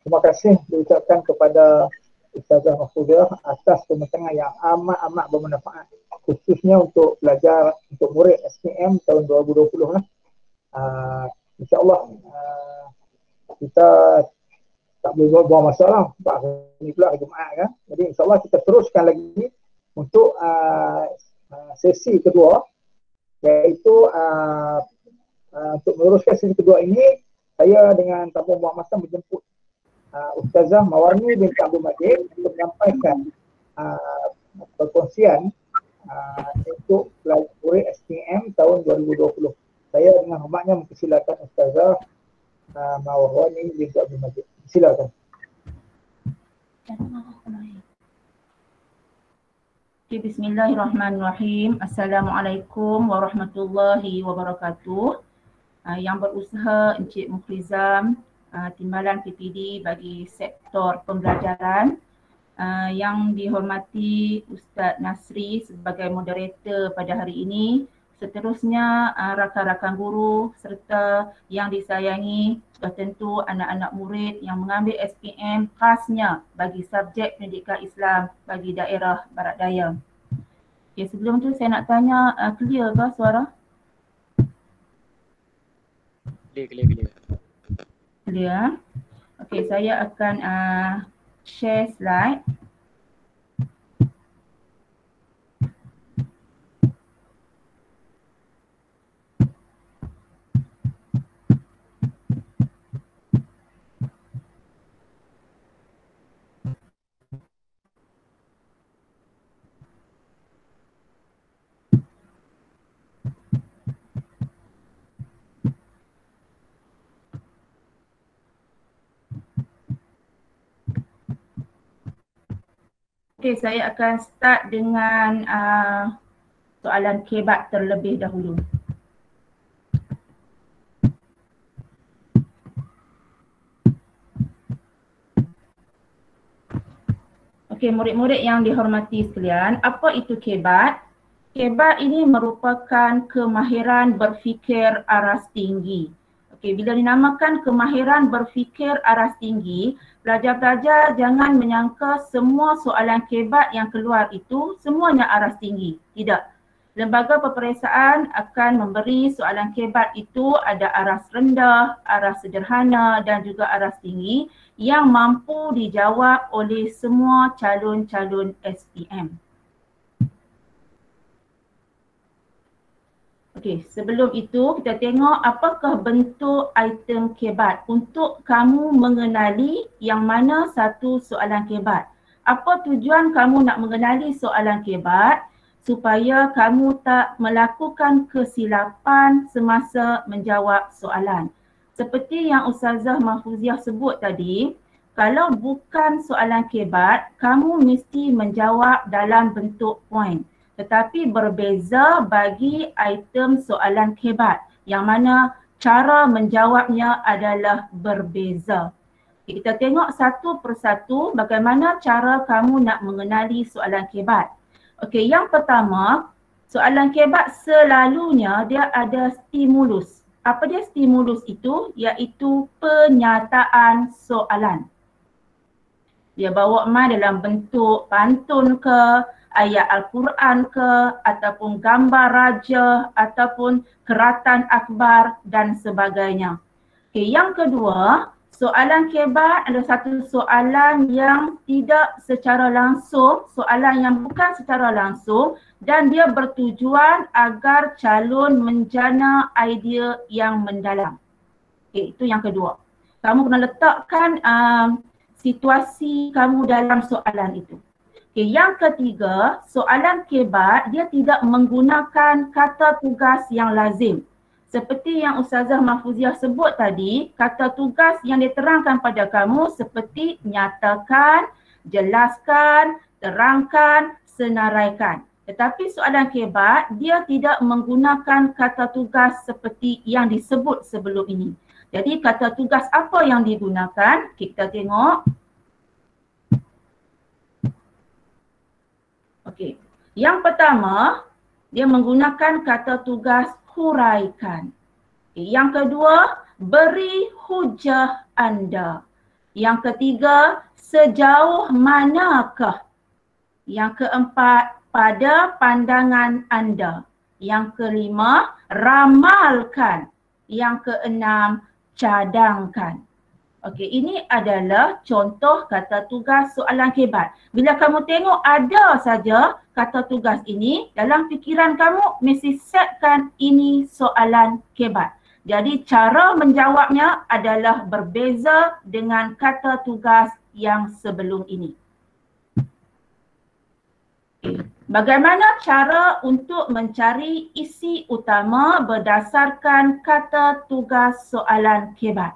Terima kasih diucapkan kepada Ustazah Mahfudah atas pemerangan yang amat bermanfaat, khususnya untuk pelajar, untuk murid SPM tahun 2020 lah. InsyaAllah kita tak boleh buang masa lah, sebab ini pula Jumaat kan. Jadi insyaAllah kita teruskan lagi untuk sesi kedua, iaitu untuk meneruskan sesi kedua ini, saya dengan Tamu Muhammad Hassan menjemput Ustazah Mawarni binti Abdul Majid untuk menyampaikan perkongsian untuk murid SPM tahun 2020. Saya dengan hormatnya mempersilakan Ustazah Mawarni binti Abdul Majid. Silakan. Bismillahirrahmanirrahim. Assalamualaikum warahmatullahi wabarakatuh. Yang berusaha Encik Mukhrizam, Timbalan PPD bagi sektor pembelajaran, yang dihormati Ustaz Nasri sebagai moderator pada hari ini, seterusnya rakan-rakan guru serta yang disayangi sudah tentu anak-anak murid yang mengambil SPM khasnya bagi subjek pendidikan Islam bagi daerah Barat Daya. Okay, sebelum tu saya nak tanya, clear ke suara? Clear. Clear. Okay, saya akan share slide. Okay, saya akan start dengan soalan kebat terlebih dahulu. Okay, murid-murid yang dihormati sekalian, apa itu kebat? Kebat ini merupakan kemahiran berfikir aras tinggi. Okay, bila dinamakan kemahiran berfikir aras tinggi, pelajar-pelajar jangan menyangka semua soalan kebat yang keluar itu semuanya aras tinggi. Tidak. Lembaga peperiksaan akan memberi soalan kebat itu ada aras rendah, aras sederhana dan juga aras tinggi yang mampu dijawab oleh semua calon-calon SPM. Okey, sebelum itu kita tengok apakah bentuk item kebat untuk kamu mengenali yang mana satu soalan kebat. Apa tujuan kamu nak mengenali soalan kebat? Supaya kamu tak melakukan kesilapan semasa menjawab soalan. Seperti yang Ustazah Mahfuziah sebut tadi, kalau bukan soalan kebat, kamu mesti menjawab dalam bentuk poin. Tetapi berbeza bagi item soalan kebat yang mana cara menjawabnya adalah berbeza. Kita tengok satu persatu bagaimana cara kamu nak mengenali soalan kebat. Okey, yang pertama, soalan kebat selalunya dia ada stimulus. Apa dia stimulus itu? Iaitu penyataan soalan. Dia bawa mai dalam bentuk pantun ke, ayat Al-Quran ke, ataupun gambar raja, ataupun keratan akbar dan sebagainya. Okey, yang kedua, soalan kebat adalah satu soalan yang tidak secara langsung, soalan yang bukan secara langsung dan dia bertujuan agar calon menjana idea yang mendalam. Okey, itu yang kedua. Kamu kena letakkan situasi kamu dalam soalan itu. Okey, yang ketiga, soalan kebat dia tidak menggunakan kata tugas yang lazim. Seperti yang Ustazah Mahfuziah sebut tadi, kata tugas yang diterangkan pada kamu seperti nyatakan, jelaskan, terangkan, senaraikan. Tetapi soalan kebat, dia tidak menggunakan kata tugas seperti yang disebut sebelum ini. Jadi kata tugas apa yang digunakan? Kita tengok. Okey. Yang pertama, dia menggunakan kata tugas huraikan. Yang kedua, beri hujah anda. Yang ketiga, sejauh manakah? Yang keempat, pada pandangan anda. Yang kelima, ramalkan. Yang keenam, cadangkan. Okey, ini adalah contoh kata tugas soalan kebat. Bila kamu tengok ada saja kata tugas ini, dalam fikiran kamu mesti setkan ini soalan kebat. Jadi cara menjawabnya adalah berbeza dengan kata tugas yang sebelum ini. Okay. Bagaimana cara untuk mencari isi utama berdasarkan kata tugas soalan kebat?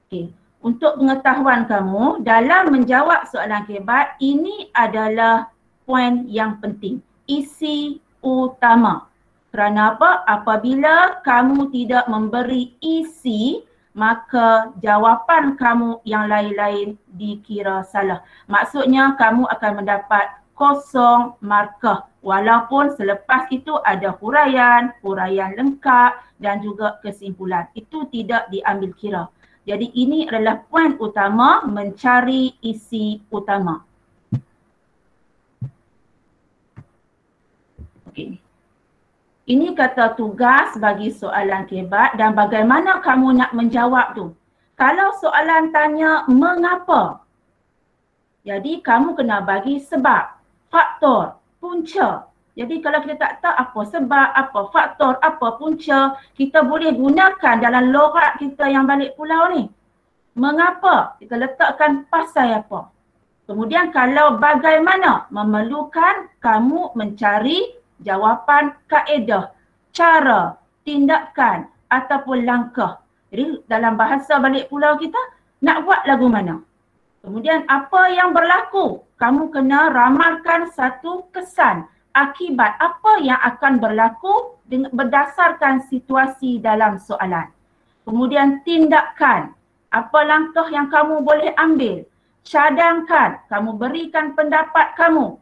Okay. Untuk pengetahuan kamu, dalam menjawab soalan kebat, ini adalah poin yang penting. Isi utama. Kerana apa? Apabila kamu tidak memberi isi, maka jawapan kamu yang lain-lain dikira salah. Maksudnya kamu akan mendapat kosong markah. Walaupun selepas itu ada huraian, huraian lengkap dan juga kesimpulan. Itu tidak diambil kira. Jadi ini adalah poin utama, mencari isi utama. Okay. Ini kata tugas bagi soalan kebat dan bagaimana kamu nak menjawab tu. Kalau soalan tanya mengapa, jadi kamu kena bagi sebab, faktor, punca. Jadi kalau kita tak tahu apa sebab, apa faktor, apa punca, kita boleh gunakan dalam loghat kita yang balik pulau ni. Mengapa? Kita letakkan pasal apa. Kemudian kalau bagaimana, memerlukan kamu mencari jawapan kaedah, cara, tindakan ataupun langkah. Jadi dalam bahasa balik pulau kita, nak buat lagu mana? Kemudian apa yang berlaku? Kamu kena ramalkan satu kesan, akibat apa yang akan berlaku berdasarkan situasi dalam soalan. Kemudian tindakan, apa langkah yang kamu boleh ambil. Cadangkan, kamu berikan pendapat kamu.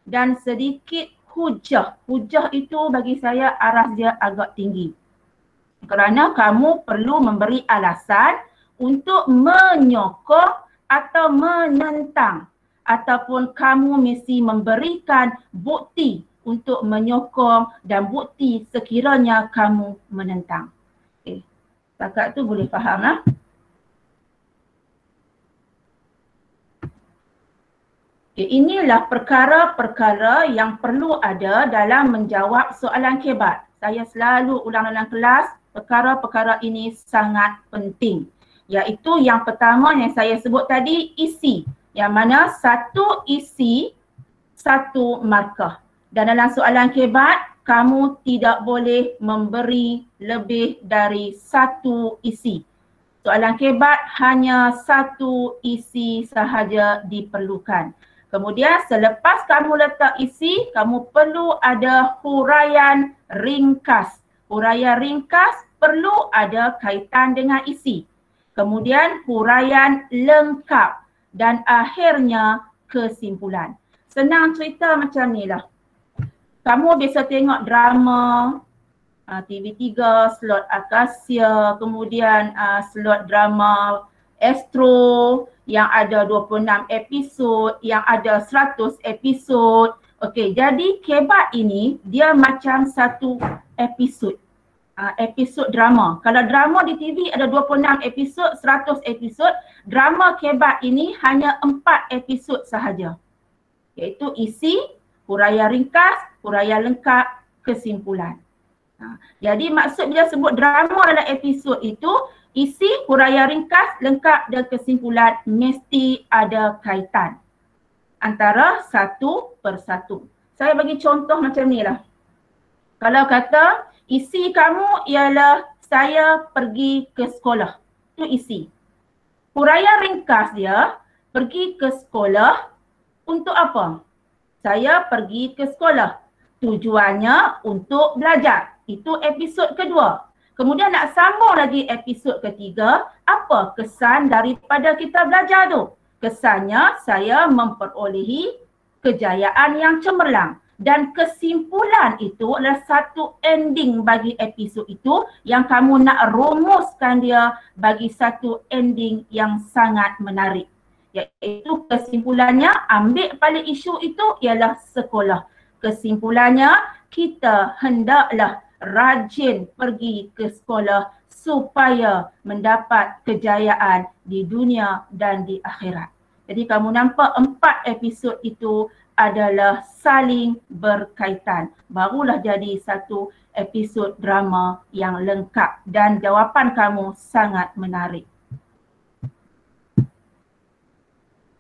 Dan sedikit hujah. Hujah itu bagi saya aras dia agak tinggi. Kerana kamu perlu memberi alasan untuk menyokong atau menentang. Ataupun kamu mesti memberikan bukti untuk menyokong dan bukti sekiranya kamu menentang. Okey. Setakat tu boleh faham lah. Okay, inilah perkara-perkara yang perlu ada dalam menjawab soalan kebat. Saya selalu ulang dalam kelas, perkara-perkara ini sangat penting. Iaitu yang pertama yang saya sebut tadi, isi. Yang mana satu isi, satu markah. Dan dalam soalan kebat, kamu tidak boleh memberi lebih dari satu isi. Soalan kebat hanya satu isi sahaja diperlukan. Kemudian selepas kamu letak isi, kamu perlu ada huraian ringkas. Huraian ringkas perlu ada kaitan dengan isi. Kemudian huraian lengkap dan akhirnya kesimpulan. Senang cerita macam ni lah. Kamu biasa tengok drama TV3, slot Akasia, kemudian slot drama Astro yang ada 26 episod, yang ada 100 episod. Okey, jadi kebat ini dia macam satu episod. Episod drama. Kalau drama di TV ada 26 episod, 100 episod, drama kebat ini hanya 4 episod sahaja. Iaitu isi, huraian ringkas, huraian lengkap, kesimpulan. Jadi maksud bila sebut drama dalam episod itu, isi, huraian ringkas, lengkap dan kesimpulan mesti ada kaitan antara satu persatu. Saya bagi contoh macam ni lah. Kalau kata isi kamu ialah saya pergi ke sekolah. Itu isi. Huraian ringkas dia, pergi ke sekolah untuk apa? Saya pergi ke sekolah. Tujuannya untuk belajar. Itu episod kedua. Kemudian nak sambung lagi episod ketiga, apa kesan daripada kita belajar tu? Kesannya saya memperolehi kejayaan yang cemerlang. Dan kesimpulan itu adalah satu ending bagi episod itu yang kamu nak rumuskan dia bagi satu ending yang sangat menarik. Iaitu kesimpulannya, ambil pada isu itu ialah sekolah. Kesimpulannya, kita hendaklah rajin pergi ke sekolah supaya mendapat kejayaan di dunia dan di akhirat. Jadi kamu nampak 4 episod itu adalah saling berkaitan. Barulah jadi satu episod drama yang lengkap dan jawapan kamu sangat menarik.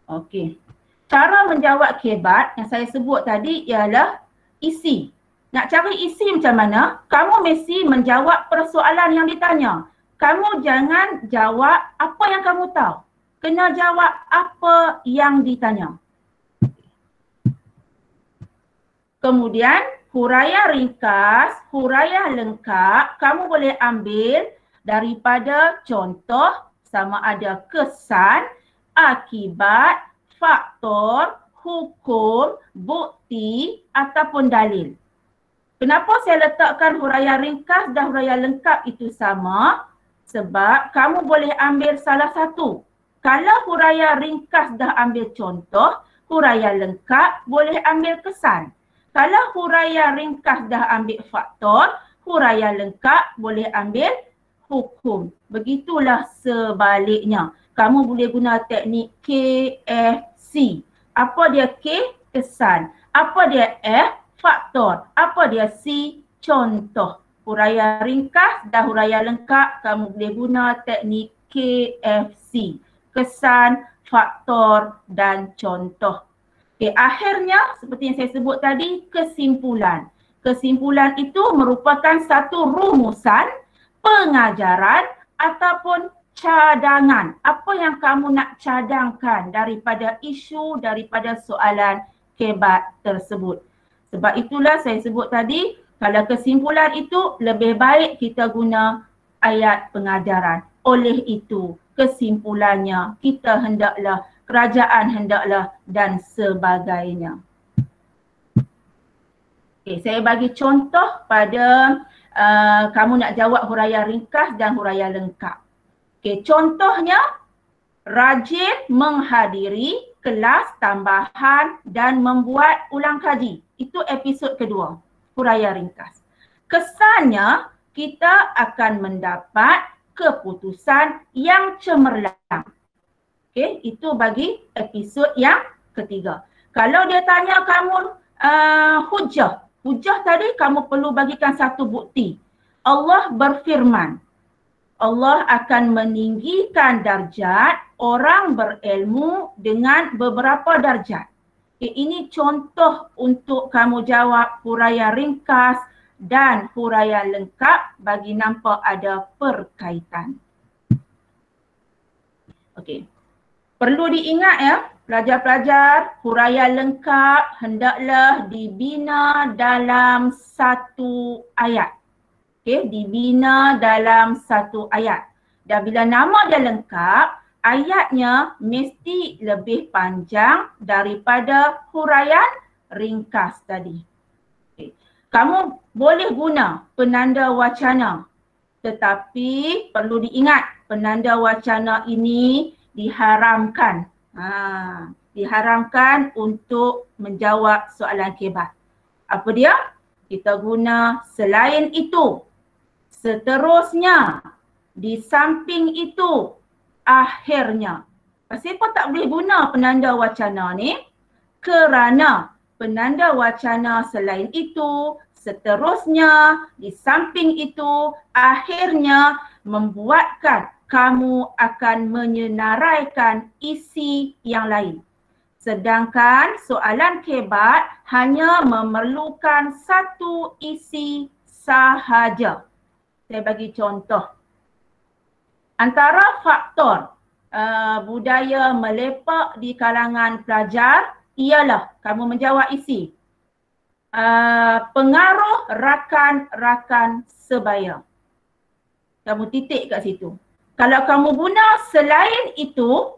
Okey. Cara menjawab kebat yang saya sebut tadi ialah isi. Nak cari isi macam mana? Kamu mesti menjawab persoalan yang ditanya. Kamu jangan jawab apa yang kamu tahu. Kena jawab apa yang ditanya. Kemudian huraian ringkas, huraian lengkap, kamu boleh ambil daripada contoh sama ada kesan, akibat, faktor, hukum, bukti ataupun dalil. Kenapa saya letakkan huraian ringkas dan huraian lengkap itu sama? Sebab kamu boleh ambil salah satu. Kalau huraian ringkas dah ambil contoh, huraian lengkap boleh ambil kesan. Kalau huraian ringkas dah ambil faktor, huraian lengkap boleh ambil hukum. Begitulah sebaliknya. Kamu boleh guna teknik KFC. Apa dia K? Kesan. Apa dia F? Faktor. Apa dia C? Contoh. Huraian ringkas dan huraian lengkap kamu boleh guna teknik KFC. Kesan, faktor dan contoh. Okay, akhirnya seperti yang saya sebut tadi, kesimpulan. Kesimpulan itu merupakan satu rumusan pengajaran ataupun cadangan. Apa yang kamu nak cadangkan daripada isu, daripada soalan kebat tersebut. Sebab itulah saya sebut tadi, kalau kesimpulan itu lebih baik kita guna ayat pengajaran. Oleh itu, kesimpulannya kita hendaklah, kerajaan hendaklah dan sebagainya. Okay, saya bagi contoh pada kamu nak jawab huraian ringkas dan huraian lengkap. Okay, contohnya, rajin menghadiri kelas tambahan dan membuat ulang kaji. Itu episod kedua, huraian ringkas. Kesannya kita akan mendapat keputusan yang cemerlang. Okey, itu bagi episod yang ketiga. Kalau dia tanya kamu hujah tadi kamu perlu bagikan satu bukti. Allah berfirman, Allah akan meninggikan darjat orang berilmu dengan beberapa darjat. Okay, ini contoh untuk kamu jawab huraian ringkas dan huraian lengkap bagi nampak ada perkaitan. Okey. Perlu diingat ya, pelajar-pelajar, huraian lengkap hendaklah dibina dalam satu ayat. Okey, dibina dalam satu ayat. Dan bila nama dia lengkap, ayatnya mesti lebih panjang daripada huraian ringkas tadi. Okay. Kamu boleh guna penanda wacana, tetapi perlu diingat penanda wacana ini diharamkan. Diharamkan untuk menjawab soalan kebat. Apa dia? Kita guna selain itu, seterusnya, di samping itu, akhirnya. Kenapa tak boleh guna penanda wacana ni? Kerana penanda wacana selain itu, seterusnya, di samping itu, akhirnya membuatkan kamu akan menyenaraikan isi yang lain. Sedangkan soalan kebat hanya memerlukan satu isi sahaja. Saya bagi contoh. Antara faktor budaya melepak di kalangan pelajar ialah kamu menjawab isi. Pengaruh rakan-rakan sebaya. Kamu titik kat situ. Kalau kamu guna selain itu,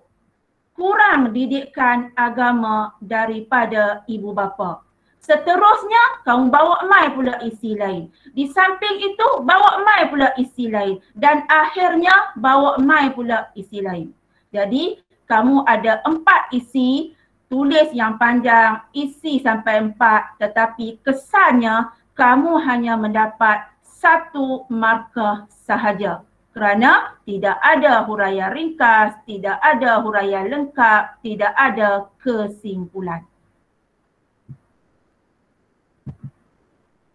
kurang didikan agama daripada ibu bapa. Seterusnya, kamu bawa mai pula isi lain. Di samping itu, bawa mai pula isi lain. Dan akhirnya, bawa mai pula isi lain. Jadi, kamu ada 4 isi, tulis yang panjang, isi sampai 4. Tetapi kesannya, kamu hanya mendapat 1 markah sahaja. Kerana tidak ada huraian ringkas, tidak ada huraian lengkap, tidak ada kesimpulan.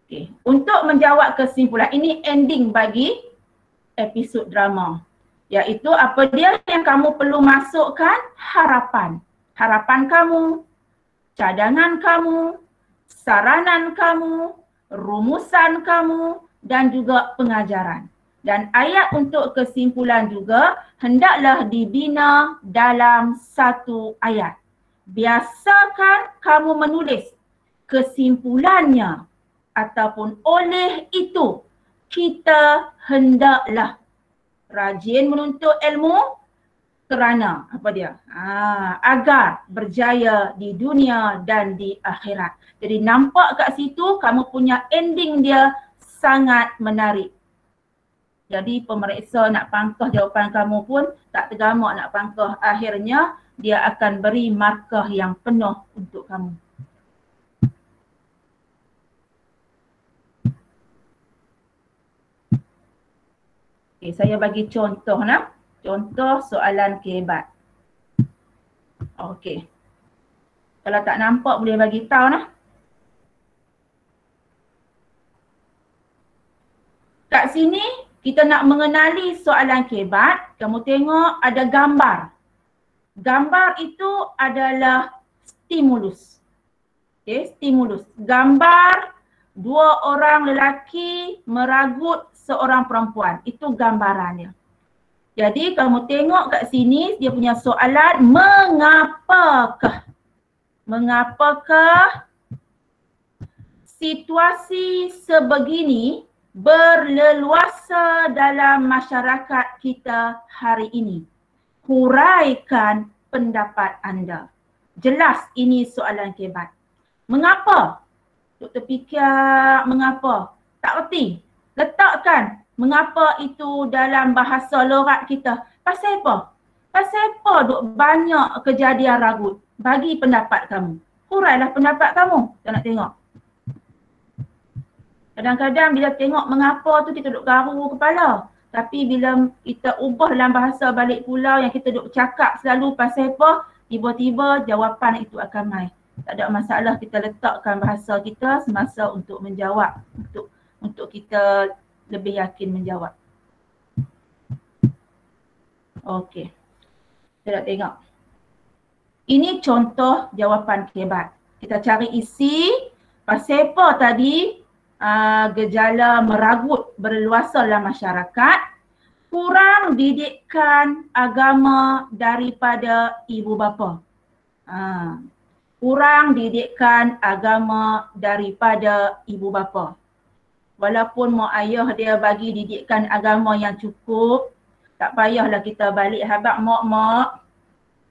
Okay. Untuk menjawab kesimpulan, ini ending bagi episod drama. Iaitu apa dia yang kamu perlu masukkan? Harapan. Harapan kamu, cadangan kamu, saranan kamu, rumusan kamu dan juga pengajaran. Dan ayat untuk kesimpulan juga hendaklah dibina dalam satu ayat. Biasakan kamu menulis kesimpulannya ataupun oleh itu kita hendaklah rajin menuntut ilmu kerana apa dia? Agar berjaya di dunia dan di akhirat. Jadi nampak kat situ kamu punya ending dia sangat menarik. Jadi pemeriksa nak pangkah jawapan kamu pun tak tergamak nak pangkah. Akhirnya dia akan beri markah yang penuh untuk kamu. Okay, saya bagi contoh nah. Contoh soalan kebat. Okey. Kalau tak nampak boleh bagi tahu nah. Kat sini kita nak mengenali soalan kebat, kamu tengok ada gambar. Gambar itu adalah stimulus. Okay, stimulus. Gambar 2 orang lelaki meragut seorang perempuan. Itu gambarannya. Jadi kamu tengok kat sini dia punya soalan mengapakah situasi sebegini berleluasa dalam masyarakat kita hari ini. Huraikan pendapat anda. Jelas ini soalan kebat. Mengapa? Doktor fikir mengapa? Tak erti. Letakkan mengapa itu dalam bahasa logat kita. Pasal apa? Pasal apa duk banyak kejadian ragut? Bagi pendapat kamu. Hurailah pendapat kamu. Kita nak tengok. Kadang-kadang bila tengok mengapa tu kita duk garu kepala. Tapi bila kita ubah dalam bahasa balik pulau yang kita duk cakap selalu pasal apa, tiba-tiba jawapan itu akan mai. Tak ada masalah kita letakkan bahasa kita semasa untuk menjawab. Untuk kita lebih yakin menjawab. Okey. Kita nak tengok. Ini contoh jawapan kebat. Kita cari isi pasal apa tadi gejala meragut berleluasa dalam masyarakat, kurang didikan agama daripada ibu bapa. Kurang didikan agama daripada ibu bapa. Walaupun mak ayah dia bagi didikan agama yang cukup, tak payahlah kita balik habaq mak.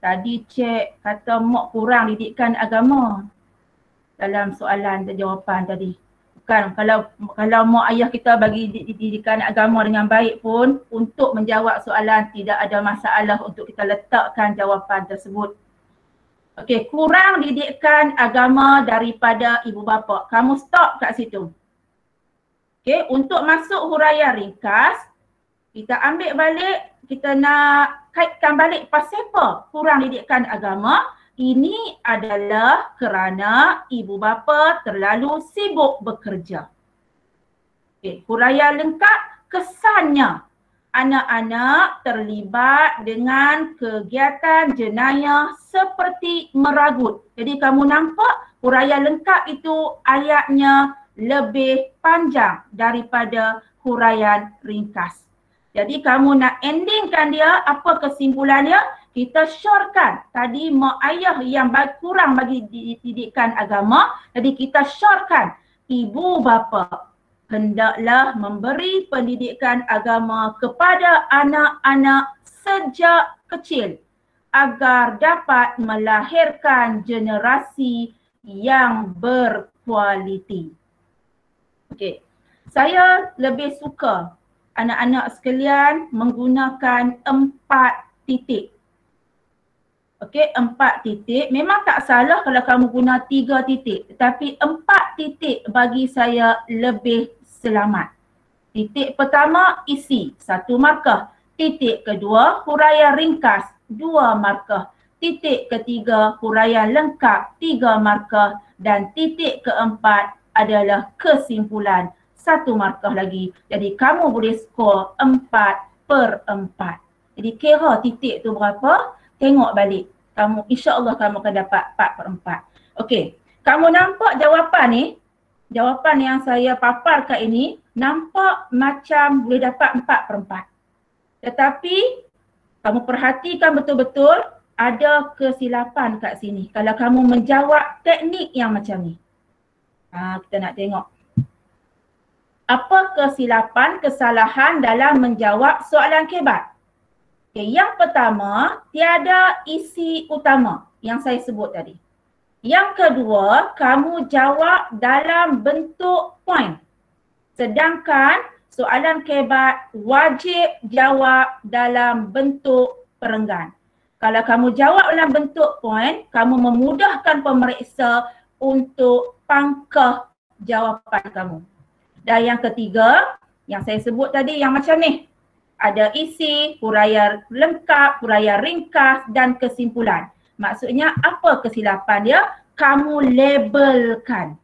Tadi cek kata mak kurang didikan agama dalam soalan dan jawapan tadi. Bukan kalau mak ayah kita bagi didikan agama dengan baik pun, untuk menjawab soalan tidak ada masalah untuk kita letakkan jawapan tersebut. Okey, kurang didikan agama daripada ibu bapa. Kamu stop kat situ. Okey, untuk masuk huraian ringkas, kita ambil balik, kita nak kaitkan balik pasal apa kurang didikan agama. Ini adalah kerana ibu bapa terlalu sibuk bekerja. Okey, huraian lengkap kesannya anak-anak terlibat dengan kegiatan jenayah seperti meragut. Jadi kamu nampak huraian lengkap itu ayatnya lebih panjang daripada huraian ringkas. Jadi kamu nak endingkan dia, apa kesimpulannya? Kita syorkan. Tadi mak ayah yang kurang bagi didikan agama, jadi kita syorkan ibu bapa hendaklah memberi pendidikan agama kepada anak-anak sejak kecil agar dapat melahirkan generasi yang berkualiti. Okey, saya lebih suka anak-anak sekalian menggunakan 4 titik. Okey, 4 titik. Memang tak salah kalau kamu guna 3 titik. Tetapi 4 titik bagi saya lebih selamat. Titik pertama isi, 1 markah. Titik kedua huraian ringkas, 2 markah. Titik ketiga huraian lengkap, 3 markah. Dan titik keempat adalah kesimpulan, 1 markah lagi. Jadi kamu boleh skor 4/4. Jadi kira titik tu berapa, tengok balik. InsyaAllah kamu akan dapat 4/4. Okey, kamu nampak jawapan ni, jawapan yang saya paparkan ini nampak macam boleh dapat 4/4. Tetapi kamu perhatikan betul-betul ada kesilapan kat sini kalau kamu menjawab teknik yang macam ni. Kita nak tengok. Apa kesilapan, kesalahan dalam menjawab soalan kebat? Okay, yang pertama, tiada isi utama yang saya sebut tadi. Yang kedua, kamu jawab dalam bentuk poin. Sedangkan soalan kebat wajib jawab dalam bentuk perenggan. Kalau kamu jawab dalam bentuk poin, kamu memudahkan pemeriksa untuk pangkah jawapan kamu. Dan yang ketiga, yang saya sebut tadi yang macam ni. Ada isi, huraian lengkap, huraian ringkas dan kesimpulan. Maksudnya apa kesilapan dia? Kamu labelkan.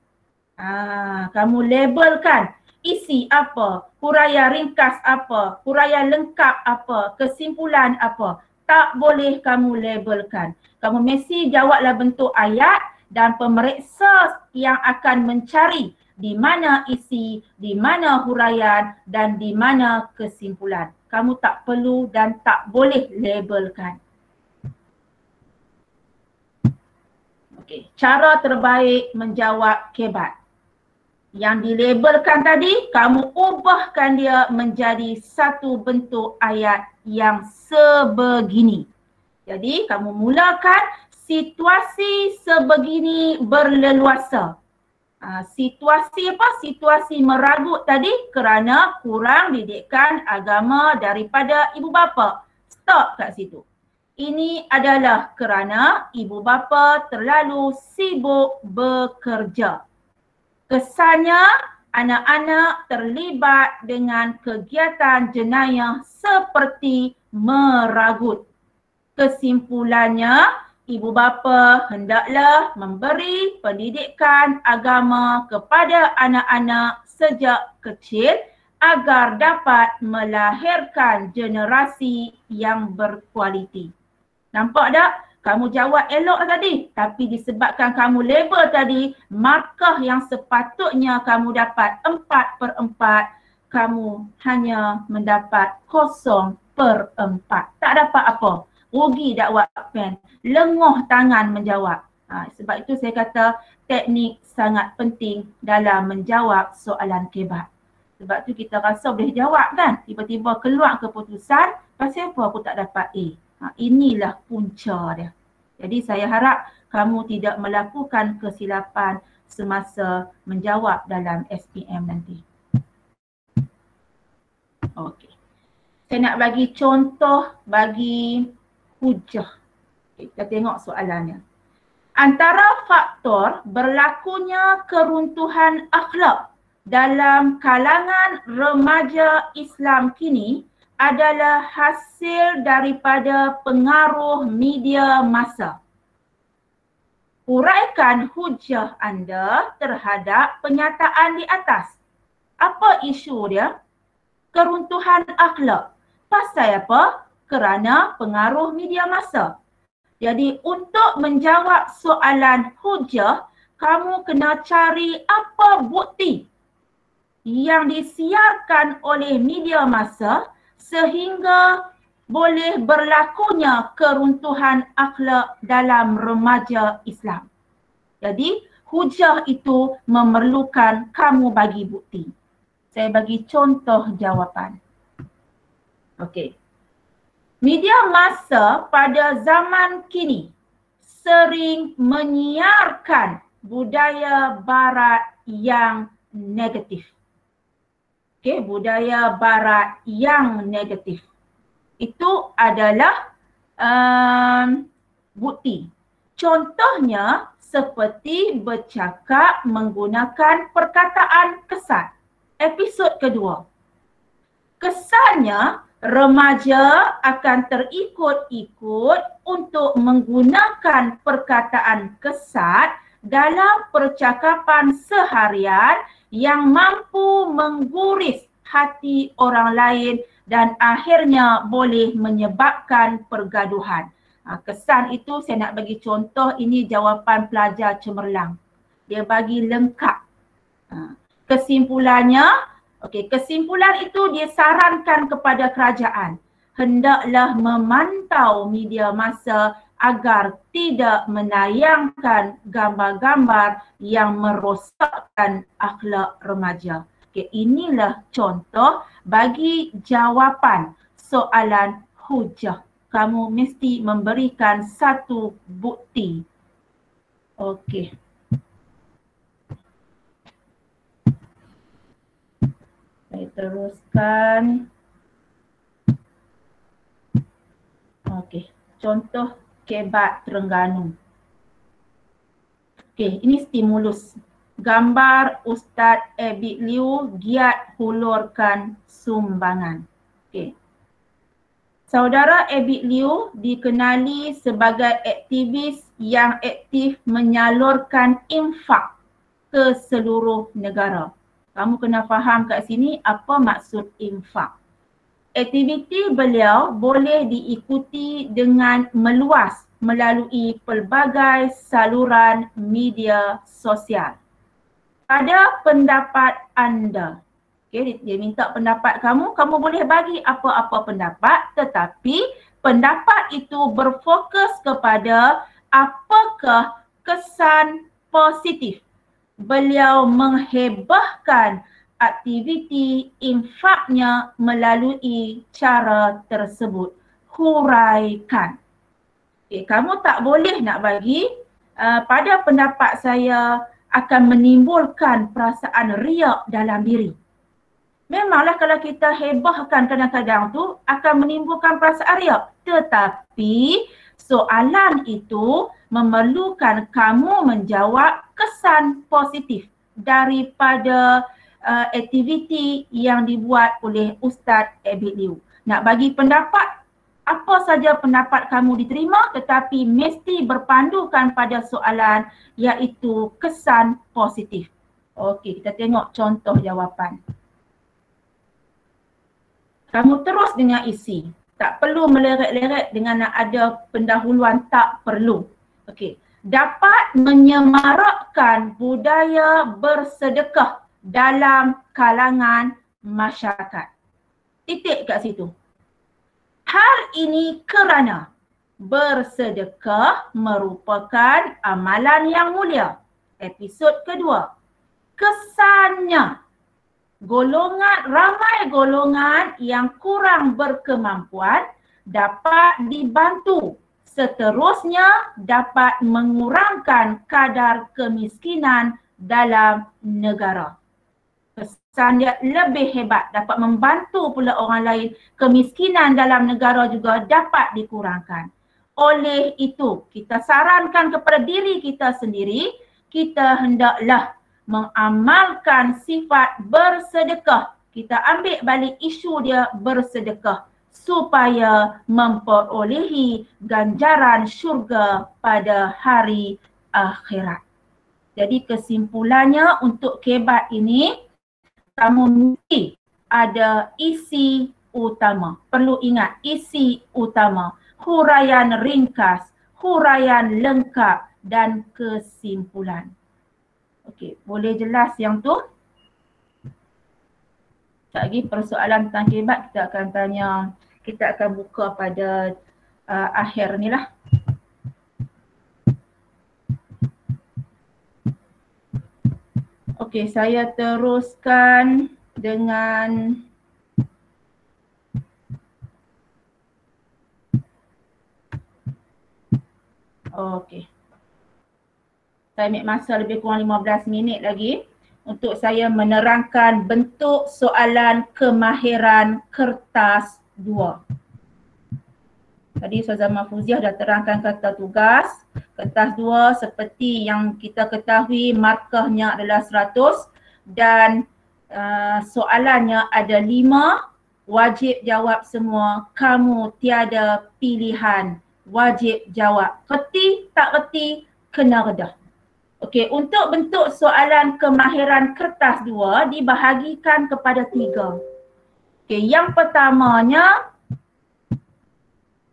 Kamu labelkan isi apa, huraian ringkas apa, huraian lengkap apa, kesimpulan apa. Tak boleh kamu labelkan. Kamu mesti jawablah bentuk ayat dan pemeriksa yang akan mencari di mana isi, di mana huraian dan di mana kesimpulan. Kamu tak perlu dan tak boleh labelkan. Okey, cara terbaik menjawab kebat. Yang dilabelkan tadi, kamu ubahkan dia menjadi satu bentuk ayat yang sebegini. Jadi, kamu mulakan situasi sebegini berleluasa. Situasi apa? Situasi meragut tadi kerana kurang didikan agama daripada ibu bapa. Stop kat situ. Ini adalah kerana ibu bapa terlalu sibuk bekerja. Kesannya anak-anak terlibat dengan kegiatan jenayah seperti meragut. Kesimpulannya, ibu bapa hendaklah memberi pendidikan agama kepada anak-anak sejak kecil agar dapat melahirkan generasi yang berkualiti. Nampak tak? Kamu jawab elok tadi, tapi disebabkan kamu label tadi, markah yang sepatutnya kamu dapat 4/4, kamu hanya mendapat 0/4. Tak dapat apa. Rugi dakwah pen. Lenguh tangan menjawab. Sebab itu saya kata teknik sangat penting dalam menjawab soalan kebat. Sebab tu kita rasa boleh jawab kan. Tiba-tiba keluar keputusan, pasal apa aku tak dapat A. Inilah punca dia. Jadi saya harap kamu tidak melakukan kesilapan semasa menjawab dalam SPM nanti. Okey. Saya nak bagi contoh bagi hujah. Kita tengok soalannya. Antara faktor berlakunya keruntuhan akhlak dalam kalangan remaja Islam kini adalah hasil daripada pengaruh media massa. Uraikan hujah anda terhadap penyataan di atas. Apa isu dia? Keruntuhan akhlak. Pasal apa? Kerana pengaruh media massa. Jadi untuk menjawab soalan hujah, kamu kena cari apa bukti yang disiarkan oleh media massa sehingga boleh berlakunya keruntuhan akhlak dalam remaja Islam. Jadi hujah itu memerlukan kamu bagi bukti. Saya bagi contoh jawapan. Okey. Media massa pada zaman kini sering menyiarkan budaya barat yang negatif. Okey, budaya barat yang negatif. Itu adalah bukti. Contohnya seperti bercakap menggunakan perkataan kesan. Episod kedua. Kesannya remaja akan terikut-ikut untuk menggunakan perkataan kesat dalam percakapan seharian yang mampu mengguris hati orang lain dan akhirnya boleh menyebabkan pergaduhan. Kesan itu saya nak bagi contoh, ini jawapan pelajar cemerlang. Dia bagi lengkap. Kesimpulannya, kesimpulan itu dia sarankan kepada kerajaan. Hendaklah memantau media massa agar tidak menayangkan gambar-gambar yang merosakkan akhlak remaja. Inilah contoh bagi jawapan soalan hujah. Kamu mesti memberikan satu bukti. Okey. Saya teruskan. Okey, contoh kebat Terengganu. Okey, ini stimulus. Gambar Ustaz Abid Liu giat hulurkan sumbangan. Okey. Saudara Abid Liu dikenali sebagai aktivis yang aktif menyalurkan infak ke seluruh negara. Kamu kena faham kat sini apa maksud infak. Aktiviti beliau boleh diikuti dengan meluas melalui pelbagai saluran media sosial. Pada pendapat anda, dia minta pendapat kamu, kamu boleh bagi apa-apa pendapat, tetapi pendapat itu berfokus kepada apakah kesan positif beliau menghebahkan aktiviti infaknya melalui cara tersebut. Huraikan. Kamu tak boleh nak bagi pada pendapat saya akan menimbulkan perasaan riak dalam diri. Memanglah kalau kita hebahkan kadang-kadang tu akan menimbulkan perasaan riak. Tetapi soalan itu memerlukan kamu menjawab kesan positif daripada aktiviti yang dibuat oleh Ustaz Abid Liu. Nak bagi pendapat, apa saja pendapat kamu diterima, tetapi mesti berpandukan pada soalan iaitu kesan positif. Okey, kita tengok contoh jawapan. Kamu terus dengan isi. Tak perlu meleret-leret dengan nak ada pendahuluan, tak perlu. Okey. Dapat menyemarakkan budaya bersedekah dalam kalangan masyarakat. Titik kat situ. Hal ini kerana bersedekah merupakan amalan yang mulia. Episod kedua. Kesannya, ramai golongan yang kurang berkemampuan dapat dibantu. Seterusnya dapat mengurangkan kadar kemiskinan dalam negara. Kesan dia lebih hebat, dapat membantu pula orang lain. Kemiskinan dalam negara juga dapat dikurangkan. Oleh itu, kita sarankan kepada diri kita sendiri, kita hendaklah mengamalkan sifat bersedekah. Kita ambil balik isu dia bersedekah supaya memperolehi ganjaran syurga pada hari akhirat. Jadi kesimpulannya untuk kebat ini, kamu mesti ada isi utama. Perlu ingat isi utama, huraian ringkas, huraian lengkap dan kesimpulan. Okey, boleh jelas yang tu? Sekejap lagi persoalan tentang kebat kita akan buka pada akhir ni lah. Okey, saya teruskan dengan okey. Saya ambil masa lebih kurang 15 minit lagi untuk saya menerangkan bentuk soalan kemahiran kertas 2. Tadi Ustazah Mahfuziah dah terangkan kata tugas. Kertas 2 seperti yang kita ketahui markahnya adalah 100 dan soalannya ada 5. Wajib jawab semua. Kamu tiada pilihan. Wajib jawab. Reti tak reti kena redah. Okey, untuk bentuk soalan kemahiran kertas 2 dibahagikan kepada 3. Okey, yang pertamanya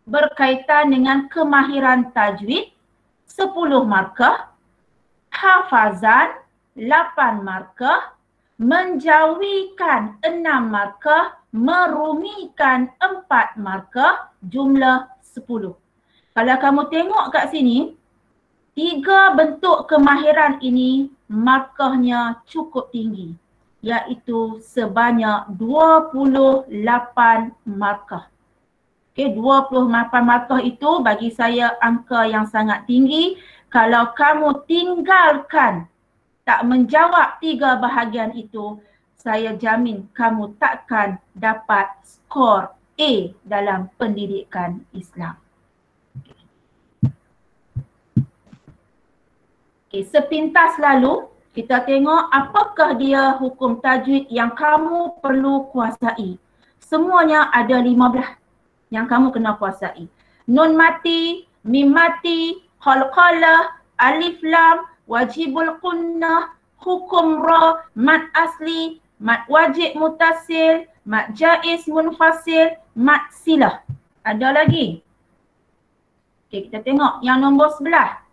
berkaitan dengan kemahiran tajwid 10 markah, hafazan 8 markah, menjawikan 6 markah, merumikan 4 markah, jumlah 10. Kalau kamu tengok kat sini, 3 bentuk kemahiran ini markahnya cukup tinggi, iaitu sebanyak 28 markah. Okey, 28 markah itu bagi saya angka yang sangat tinggi. Kalau kamu tinggalkan, tak menjawab 3 bahagian itu, saya jamin kamu takkan dapat skor A dalam pendidikan Islam. Okay, sepintas lalu kita tengok apakah dia hukum tajwid yang kamu perlu kuasai. Semuanya ada 15 yang kamu kena kuasai. Nun mati, mim mati, qalqalah, alif lam, wajibul qunnah, hukum ra, mad asli, mad wajib mutasil, mad jaiz munfasil, mad silah. Ada lagi? Okey, kita tengok yang nombor sebelah.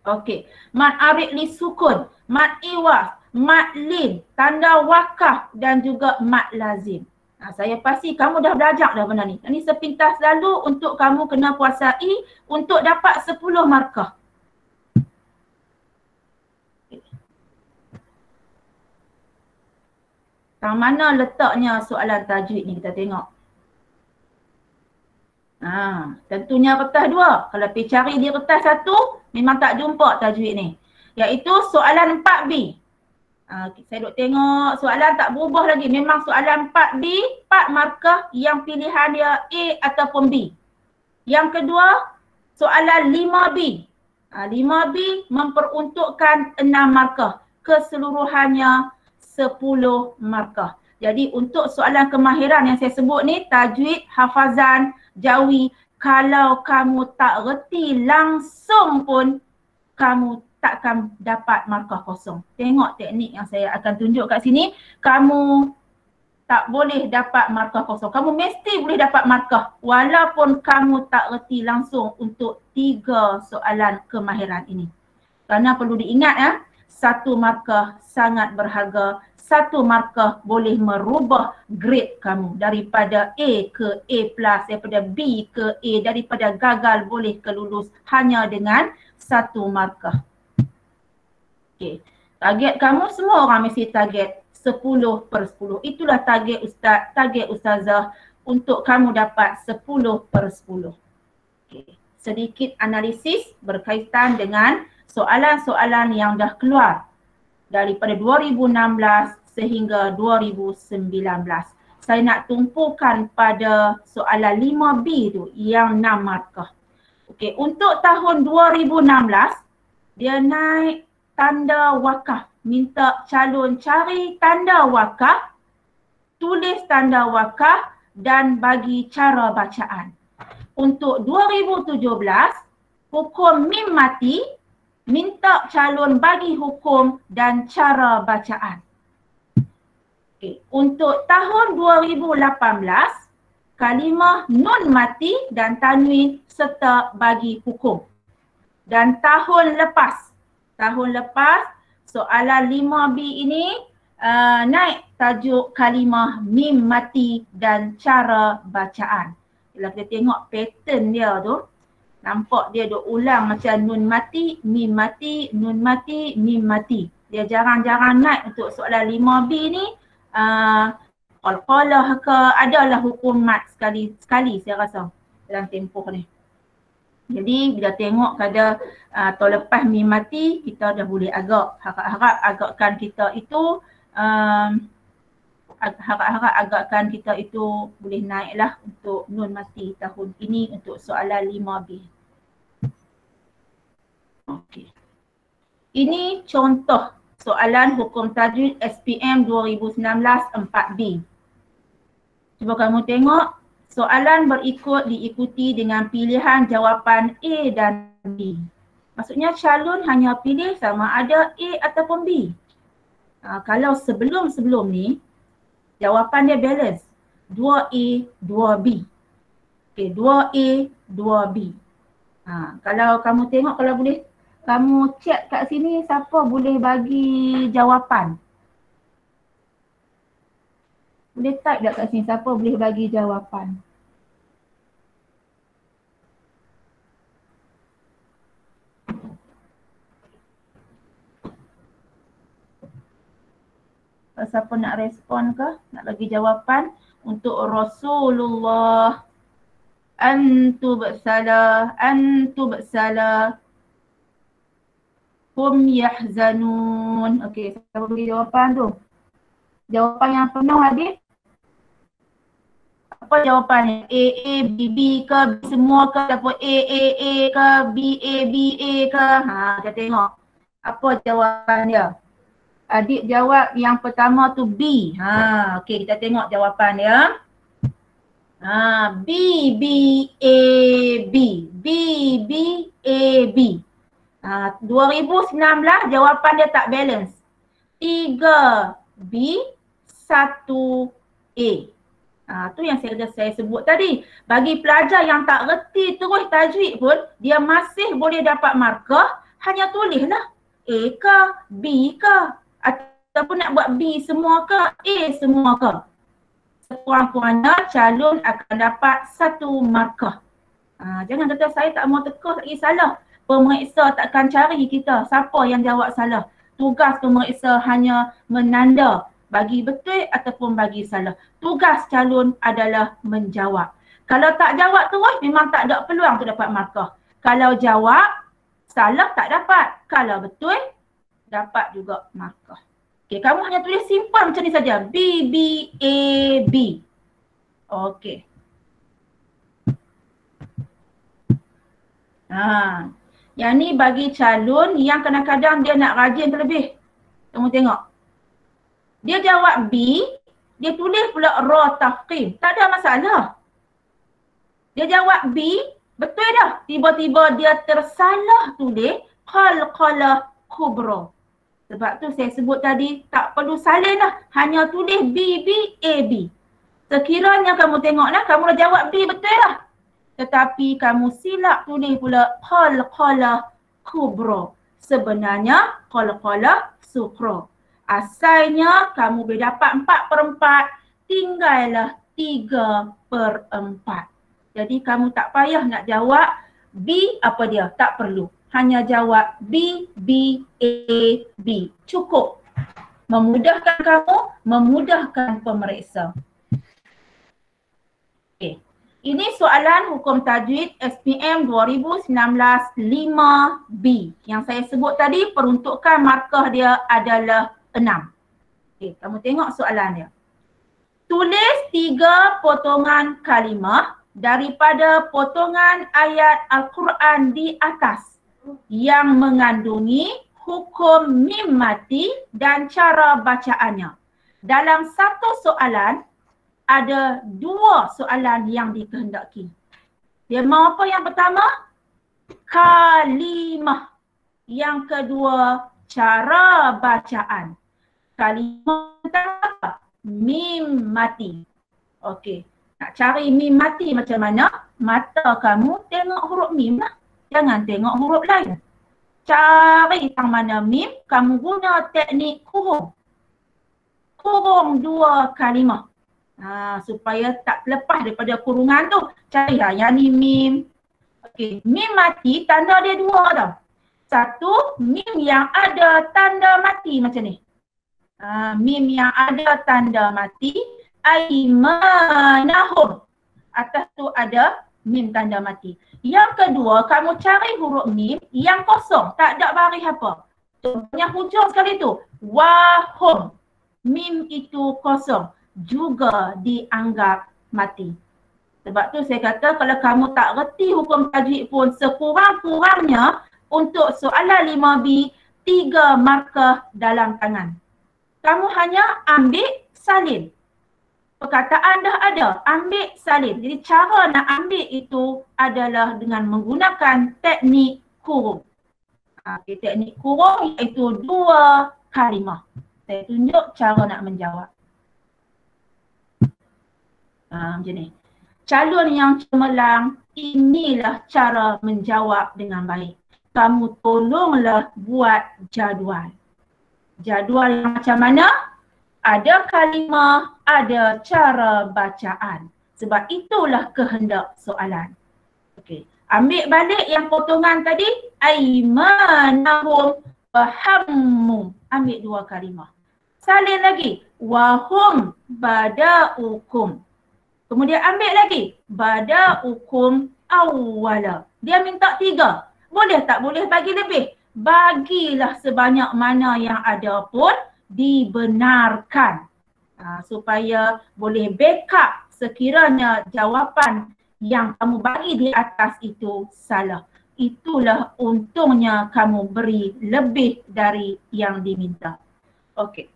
Okey, mad arid li sukun, mad iwas, mad lin, tanda wakaf dan juga mad lazim. Saya pasti kamu dah belajar dah benda ni. Ini sepintas lalu untuk kamu kena kuasai untuk dapat 10 markah. Tang mana letaknya soalan tajwid ni kita tengok. Tentunya kertas 2. Kalau pergi cari di kertas 1, memang tak jumpa tajwid ni. Iaitu soalan 4B. Saya duk tengok soalan tak berubah lagi. Memang soalan 4B, 4 markah yang pilihan dia A ataupun B. Yang kedua, soalan 5B. 5B memperuntukkan 6 markah. Keseluruhannya 10 markah. Jadi untuk soalan kemahiran yang saya sebut ni, tajwid, hafazan, jawi, kalau kamu tak reti langsung pun kamu takkan dapat markah kosong. Tengok teknik yang saya akan tunjuk kat sini. Kamu tak boleh dapat markah kosong. Kamu mesti boleh dapat markah walaupun kamu tak reti langsung untuk 3 soalan kemahiran ini. Kerana perlu diingat ya, 1 markah sangat berharga. 1 markah boleh merubah grade kamu daripada A ke A+, daripada B ke A, daripada gagal boleh ke lulus hanya dengan 1 markah. Okey. Target kamu semua orang mesti target 10/10. Itulah target ustaz, target ustazah untuk kamu dapat 10/10. Okey. Sedikit analisis berkaitan dengan soalan-soalan yang dah keluar daripada 2016 sehingga 2019. Saya nak tumpukan pada soalan 5B tu yang 6 markah. Okey, untuk tahun 2016 dia naik tanda wakaf. Minta calon cari tanda wakaf, tulis tanda wakaf dan bagi cara bacaan. Untuk 2017, hukum mim mati, minta calon bagi hukum dan cara bacaan. Okay. Untuk tahun 2018, kalimah nun mati dan tanwin serta bagi hukum. Dan tahun lepas soalan 5B ini naik tajuk kalimah mim mati dan cara bacaan. Bila kita tengok pattern dia tu, nampak dia duk ulang macam nun mati, mim mati, nun mati, mim mati. Dia jarang-jarang naik untuk soalan 5B ni. Qalqalah ke, adalah hukum mat sekali saya rasa dalam tempoh ni. Jadi bila tengok kada tahun lepas mim mati, kita dah boleh agak harap-harap agakkan kita itu agakkan kita itu boleh naiklah untuk nun mati tahun ini untuk soalan 5B. Okey. Ini contoh soalan hukum tajwid SPM 2019 4B. Cuba kamu tengok, soalan berikut diikuti dengan pilihan jawapan A dan B. Maksudnya calon hanya pilih sama ada A ataupun B. Kalau sebelum-sebelum ni, jawapan dia balance. 2A, 2B. Okay, 2A, 2B. Kalau kamu tengok, kalau boleh kamu cek kat sini siapa boleh bagi jawapan. Boleh type tak kat sini siapa boleh bagi jawapan. Siapa nak respon ke? Nak bagi jawapan untuk Rasulullah. Antu bersalah. Hum yahzanun. Okey, siapa bagi jawapan tu? Jawapan yang penuh Hadis. Apa jawapannya? A, B, B ke? B semua ke? Ataupun A ke? B, A ke? Kita tengok. Apa jawapan dia? Adik jawab yang pertama tu B. Okey, kita tengok jawapan dia. B, B, A, B. B, B, A, B. 2019 jawapan dia tak balance. 3B, 1A. Tu yang saya sebut tadi. Bagi pelajar yang tak reti terus tajwid pun, dia masih boleh dapat markah, hanya tulislah A ke, B ke, ataupun nak buat B semua ke, A semua ke. Sekurang-kurangnya calon akan dapat 1 markah. Jangan kata saya tak mau teka, lagi salah. Pemeriksa takkan cari kita siapa yang jawab salah. Tugas pemeriksa hanya menanda bagi betul ataupun bagi salah. Tugas calon adalah menjawab. Kalau tak jawab terus memang tak ada peluang untuk dapat markah. Kalau jawab, salah tak dapat. Kalau betul, dapat juga markah. Okey, kamu hanya tulis simple macam ni saja. B, B, A, B. Okey. Yang ni bagi calon yang kadang-kadang dia nak rajin terlebih. Kamu tengok. Dia jawab B, dia tulis pula ra tafkhim. Tak ada masalah. Dia jawab B, betul dah. Tiba-tiba dia tersalah tulis qalqalah kubra. Sebab tu saya sebut tadi tak perlu salin lah. Hanya tulis B, B, A, B. Sekiranya kamu tengok lah, kamu dah jawab B betul lah. Tetapi kamu silap tulis pula qalqalah kubra. Sebenarnya qalqalah sughra. Asalnya kamu boleh dapat 4/4, tinggallah 3/4. Jadi kamu tak payah nak jawab B apa dia, tak perlu. Hanya jawab B, B, A, B. Cukup. Memudahkan kamu, memudahkan pemeriksa. Okay. Ini soalan hukum tajwid SPM 2019 5B. Yang saya sebut tadi peruntukan markah dia adalah 6. Okay, kamu tengok soalan dia. Tulis 3 potongan kalimah daripada potongan ayat Al-Quran di atas yang mengandungi hukum mim mati dan cara bacaannya. Dalam satu soalan, ada 2 soalan yang dikehendaki. Dia mau apa yang pertama? Kalimah. Yang kedua, cara bacaan. Kalimah apa? Mim mati. Okey. Nak cari mim mati macam mana? Mata kamu tengok huruf mim lah. Jangan tengok huruf lain. Cari yang mana mim, kamu guna teknik kurung. Kurung 2 kalimah. Supaya tak lepas daripada kurungan tu. Cari lah yang ni mim. Okey, mim mati tanda dia 2 tau. Satu, mim yang ada tanda mati macam ni. Mim yang ada tanda mati. Aimanahum. Atas tu ada mim tanda mati. Yang kedua, kamu cari huruf mim yang kosong. Tak ada baris apa. Contohnya hujung sekali tu. Wahum. Mim itu kosong. Juga dianggap mati. Sebab tu saya kata kalau kamu tak reti hukum tajwid pun sekurang-kurangnya untuk soalan 5B 3 markah dalam tangan. Kamu hanya ambil salin. Perkataan dah ada, ambil salin. Jadi cara nak ambil itu adalah dengan menggunakan teknik kurung. Teknik kurung iaitu 2 kalimah. Saya tunjuk cara nak menjawab. Macam ni. Calon yang cemerlang, inilah cara menjawab dengan baik. Kamu tolonglah buat jadual. Jadual yang macam mana? Ada kalimah, ada cara bacaan. Sebab itulah kehendak soalan. Okey. Ambil balik yang potongan tadi. Aimanahum wahammu. Ambil 2 kalimah. Salin lagi. Wahum bada'ukum. Kemudian ambil lagi. Bada'ukum awwala. Dia minta 3. Boleh tak boleh bagi lebih? Bagilah sebanyak mana yang ada pun dibenarkan. Supaya boleh backup sekiranya jawapan yang kamu bagi di atas itu salah. Itulah untungnya kamu beri lebih dari yang diminta. Okey.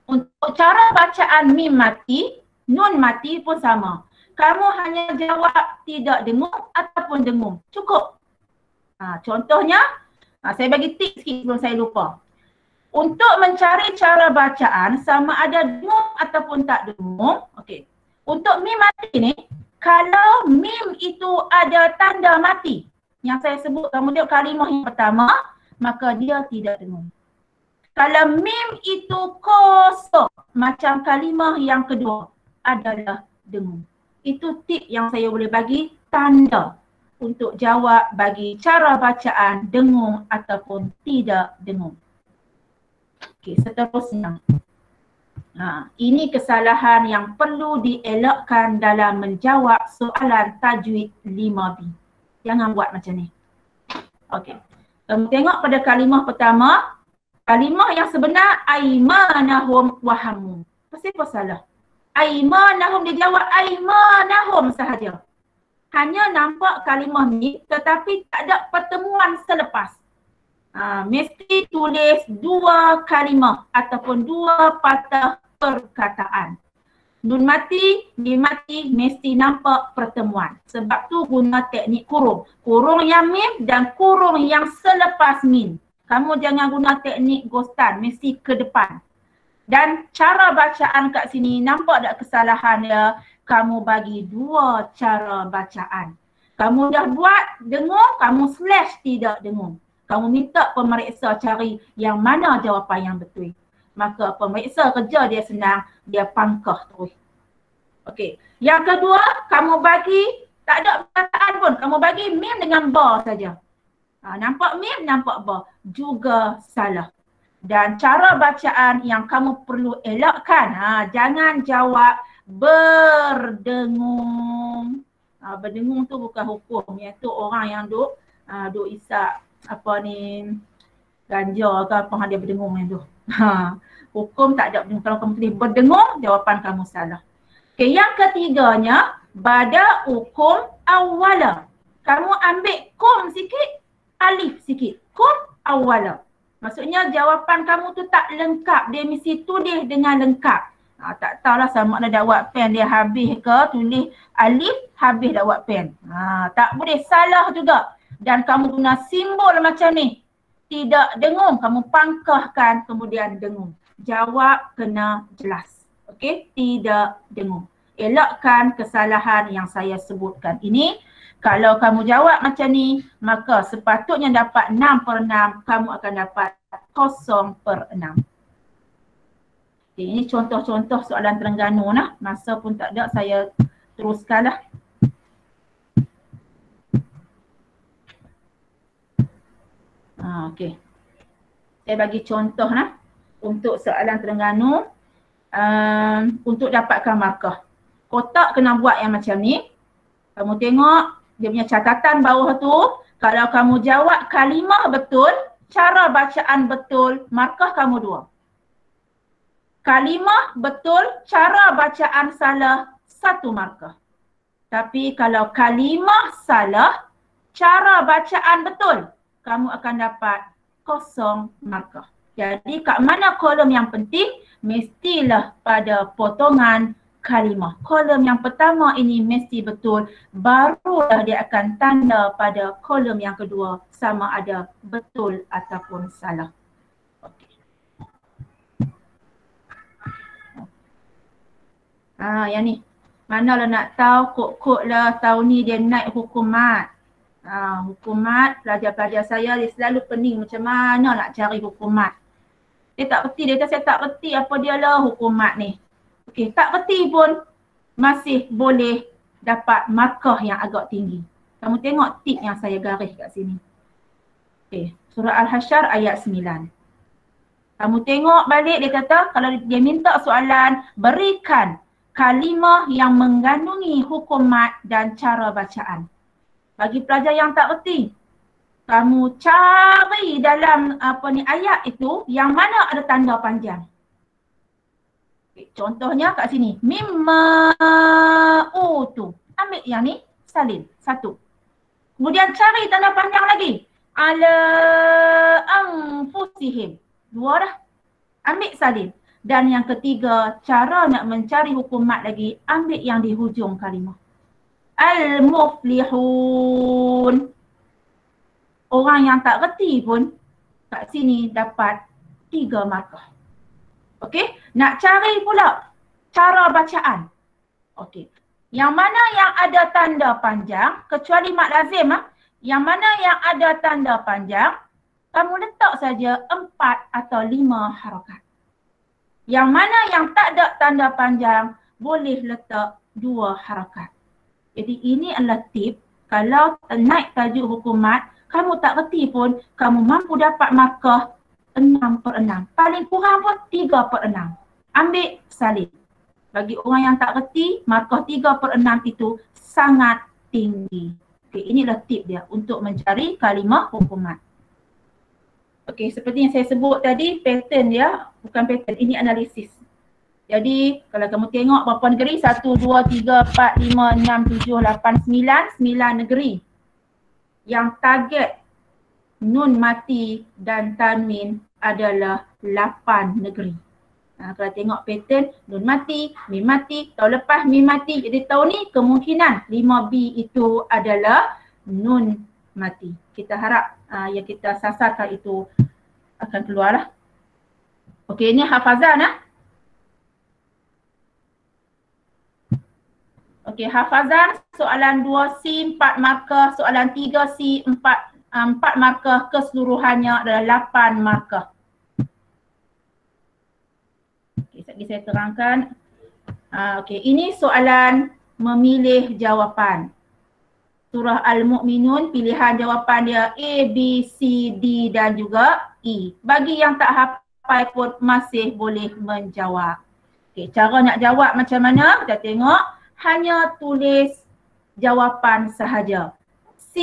Untuk cara bacaan mim mati, nun mati pun sama. Kamu hanya jawab tidak dengung ataupun dengung. Cukup. Contohnya, saya bagi tip sikit sebelum saya lupa. Untuk mencari cara bacaan sama ada dengung ataupun tak dengung. Okey. Untuk mim mati ni, kalau mim itu ada tanda mati, yang saya sebut kamu tengok kalimah yang pertama, maka dia tidak dengung. Kalau mim itu kosong, macam kalimah yang kedua, adalah dengung. Itu tip yang saya boleh bagi tanda untuk jawab bagi cara bacaan dengung ataupun tidak dengung. Okey, seterusnya. Ini kesalahan yang perlu dielakkan dalam menjawab soalan tajwid 5B. Jangan buat macam ni. Okey. Kamu tengok pada kalimah pertama, kalimah yang sebenar aimanahum wahamu. Pasti apa salah? Aimanahum, dia jawab aimanahum sahaja. hanya nampak kalimah mim tetapi tak ada pertemuan selepas. Mesti tulis dua kalimah ataupun dua patah perkataan. Nun mati, mim mati mesti nampak pertemuan. Sebab tu guna teknik kurung. Kurung yang mim dan kurung yang selepas mim. Kamu jangan guna teknik ghostan, mesti ke depan. Dan cara bacaan kat sini, nampak tak kesalahan dia? Kamu bagi dua cara bacaan. Kamu dah buat dengung, kamu slash tidak dengung. Kamu minta pemeriksa cari yang mana jawapan yang betul. Maka pemeriksa kerja dia senang, dia pangkah terus. Okey. Yang kedua, kamu bagi tak ada perkataan pun. Kamu bagi mim dengan ba saja. Nampak mim, nampak ba. Juga salah. Dan cara bacaan yang kamu perlu elakkan, jangan jawab berdengung. Berdengung tu bukan hukum, iaitu orang yang duk isap apa ni, ganja ke apa dia berdengung yang tu. Hukum tak ada berdengung. Kalau kamu tulis berdengung, jawapan kamu salah. Okay, yang ketiganya, bada hukum awala. Kamu ambil kum sikit, alif sikit. Kum awala. Maksudnya jawapan kamu tu tak lengkap. Dia mesti tulis dengan lengkap. Tak tahulah sama ada dakwat pen dia habis ke, tulis alif, habis dakwat pen. Tak boleh, salah juga. Dan kamu guna simbol macam ni. Tidak dengung, kamu pangkahkan kemudian dengung. Jawab kena jelas. Okey, tidak dengung. Elakkan kesalahan yang saya sebutkan ini. Kalau kamu jawab macam ni, maka sepatutnya dapat 6/6, kamu akan dapat 0/6. Okay, ini contoh-contoh soalan Terengganu lah. Masa pun tak ada, saya teruskanlah. Okey. Saya bagi contoh lah untuk soalan Terengganu untuk dapatkan markah. Kotak kena buat yang macam ni. Kamu tengok dia punya catatan bawah tu. Kalau kamu jawab kalimah betul, cara bacaan betul, markah kamu 2. Kalimah betul, cara bacaan salah, 1 markah. Tapi kalau kalimah salah, cara bacaan betul, kamu akan dapat 0 markah. Jadi kat mana kolom yang penting? Mestilah pada potongan kalimah. Kolom yang pertama ini mesti betul, barulah dia akan tanda pada kolom yang kedua sama ada betul ataupun salah. Okey. Yang ni. Manalah nak tahu, kod-kod lah tahun ni dia naik hukumat. Hukumat, pelajar-pelajar saya dia selalu pening macam mana nak cari hukumat. Dia tak reti, dia kata saya tak reti apa dia lah hukumat ni. Okey, tak reti pun masih boleh dapat markah yang agak tinggi. Kamu tengok tip yang saya garis kat sini. Okey, surah Al-Hasyr ayat 9. Kamu tengok balik dia kata kalau dia minta soalan, berikan kalimah yang mengandungi hukumat dan cara bacaan. Bagi pelajar yang tak reti, kamu cari dalam ayat itu yang mana ada tanda panjang. Okay, contohnya kat sini, mimma utu. Ambil yang ni, salin, 1. Kemudian cari tanda panjang lagi. Ala anfusihim. 2 dah. Ambil salin. Dan yang ketiga, cara nak mencari hukumat lagi, ambil yang di hujung kalimah. Al-muflihun. Orang yang tak reti pun kat sini dapat 3 markah. Okey, nak cari pula cara bacaan. Okey. Yang mana yang ada tanda panjang, kecuali mat lazim yang mana yang ada tanda panjang, kamu letak saja 4 atau 5 harakat. Yang mana yang tak ada tanda panjang, boleh letak 2 harakat. Jadi ini adalah tip, kalau naik tajuk hukumat, kamu tak reti pun, kamu mampu dapat markah 6/6. Paling kurang pun 3/6. Ambil salin. Bagi orang yang tak reti, markah 3/6 itu sangat tinggi. Okey, inilah tip dia untuk mencari kalimah hukumat. Okey, seperti yang saya sebut tadi, pattern dia, bukan pattern, ini analisis. Jadi kalau kamu tengok berapa negeri? 1, 2, 3, 4, 5, 6, 7, 8, 9. 9 negeri. Yang target nun mati dan tanwin adalah 8 negeri. Kalau tengok pattern nun mati, mim mati, tahun lepas mim mati. Jadi tahun ni kemungkinan 5B itu adalah nun mati. Kita harap yang kita sasarkan itu akan keluar lah. Okey, ini hafazan . Okey, hafazan soalan 2C 4 markah, soalan 3C 4 markah, keseluruhannya adalah 8 markah. Okey, sekejap saya terangkan. Okey, ini soalan memilih jawapan. Surah Al-Mu'minun, pilihan jawapan dia A, B, C, D dan juga E. Bagi yang tak hafal pun masih boleh menjawab. Okey, cara nak jawab macam mana? Kita tengok. Hanya tulis jawapan sahaja. C,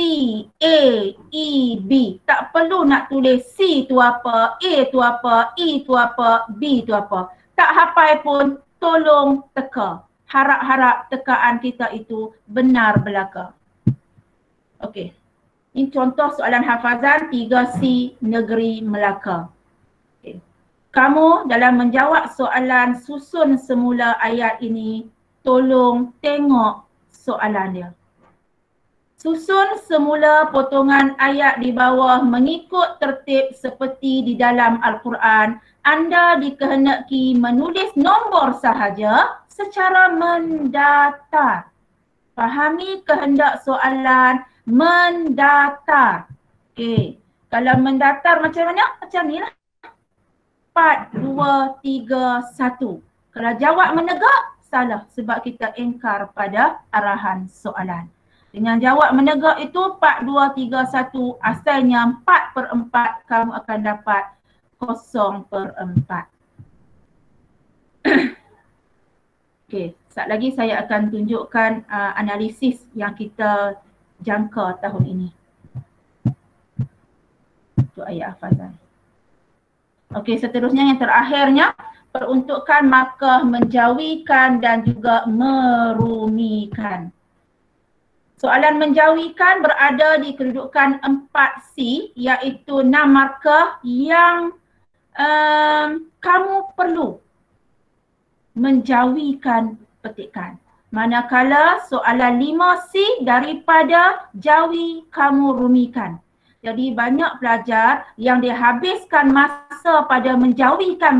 A, E, B. Tak perlu nak tulis C tu apa, A tu apa, E tu apa, B tu apa. Tak hafal pun tolong teka. Harap-harap tekaan kita itu benar belaka. Okey. Ini contoh soalan hafazan 3C Negeri Melaka. Okay. Kamu dalam menjawab soalan susun semula ayat ini, tolong tengok soalan dia. Susun semula potongan ayat di bawah mengikut tertib seperti di dalam Al-Quran. Anda dikehendaki menulis nombor sahaja secara mendatar. Fahami kehendak soalan mendatar. Okey. Kalau mendatar macam mana? Macam ni lah. 4, 2, 3, 1. Kalau jawab menegak, salah sebab kita engkar pada arahan soalan. Dengan jawab menegak itu 4, 2, 3, 1, asalnya 4/4, kamu akan dapat 0/4. Okey, sekejap lagi saya akan tunjukkan analisis yang kita jangka tahun ini. Itu ayat hafazan. Okey, seterusnya yang terakhirnya, peruntukan markah menjauhikan dan juga merumikan. Soalan menjauhikan berada di kedudukan 4C, iaitu 6 markah yang kamu perlu menjauhikan petikan. Manakala soalan 5C daripada jauhi kamu rumikan. Jadi banyak pelajar yang dia habiskan masa pada menjauhikan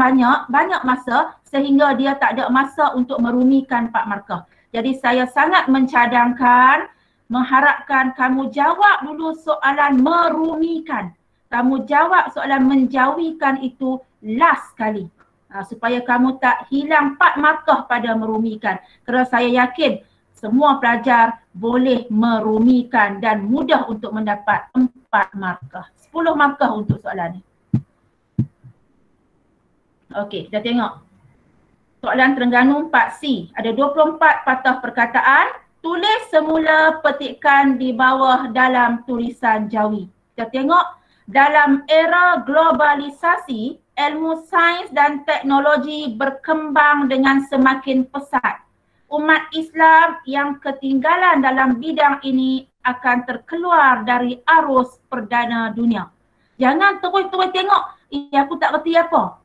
banyak masa sehingga dia tak ada masa untuk merumikan 4 markah. Jadi saya sangat mencadangkan, mengharapkan kamu jawab dulu soalan merumikan. Kamu jawab soalan menjauhikan itu last kali. Supaya kamu tak hilang 4 markah pada merumikan. Kerana saya yakin semua pelajar boleh merumikan dan mudah untuk mendapat 4 markah. 10 markah untuk soalan ni. Okey, kita tengok. Soalan Terengganu 4C. Ada 24 patah perkataan. Tulis semula petikan di bawah dalam tulisan jawi. Kita tengok. Dalam era globalisasi, ilmu sains dan teknologi berkembang dengan semakin pesat. Umat Islam yang ketinggalan dalam bidang ini akan terkeluar dari arus perdana dunia. Jangan terus-terus tengok, aku tak kerti apa.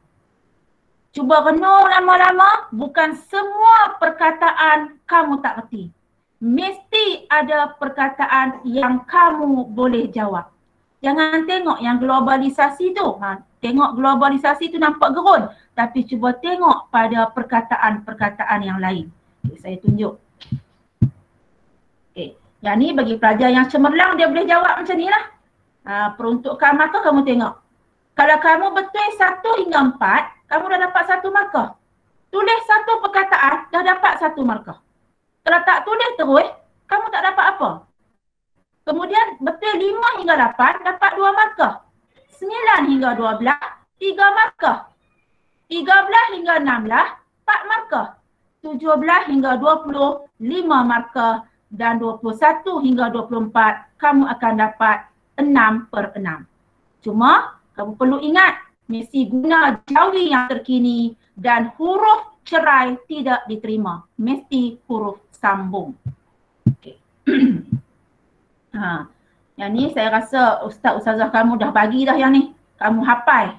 Cuba renung lama-lama, bukan semua perkataan kamu tak kerti. Mesti ada perkataan yang kamu boleh jawab. Jangan tengok yang globalisasi tu. Tengok globalisasi tu nampak gerun. Tapi cuba tengok pada perkataan-perkataan yang lain. Okay, saya tunjuk. Okay. Yang ni bagi pelajar yang cemerlang dia boleh jawab macam ni lah. Peruntukan markah kamu tengok. Kalau kamu betul 1 hingga 4, kamu dah dapat 1 markah. Tulis 1 perkataan, dah dapat 1 markah. Kalau tak tulis terus, kamu tak dapat apa. Kemudian betul 5 hingga 8 dapat 2 markah. 9 hingga 12, 3 markah. 13 hingga 16, 4 markah. 17 hingga 20, 5 markah. Dan 21 hingga 24, kamu akan dapat 6/6. Cuma kamu perlu ingat, mesti guna jawi yang terkini dan huruf cerai tidak diterima. Mesti huruf sambung. Okay. Yang ni saya rasa ustazah kamu dah bagi dah yang ni. Kamu hafal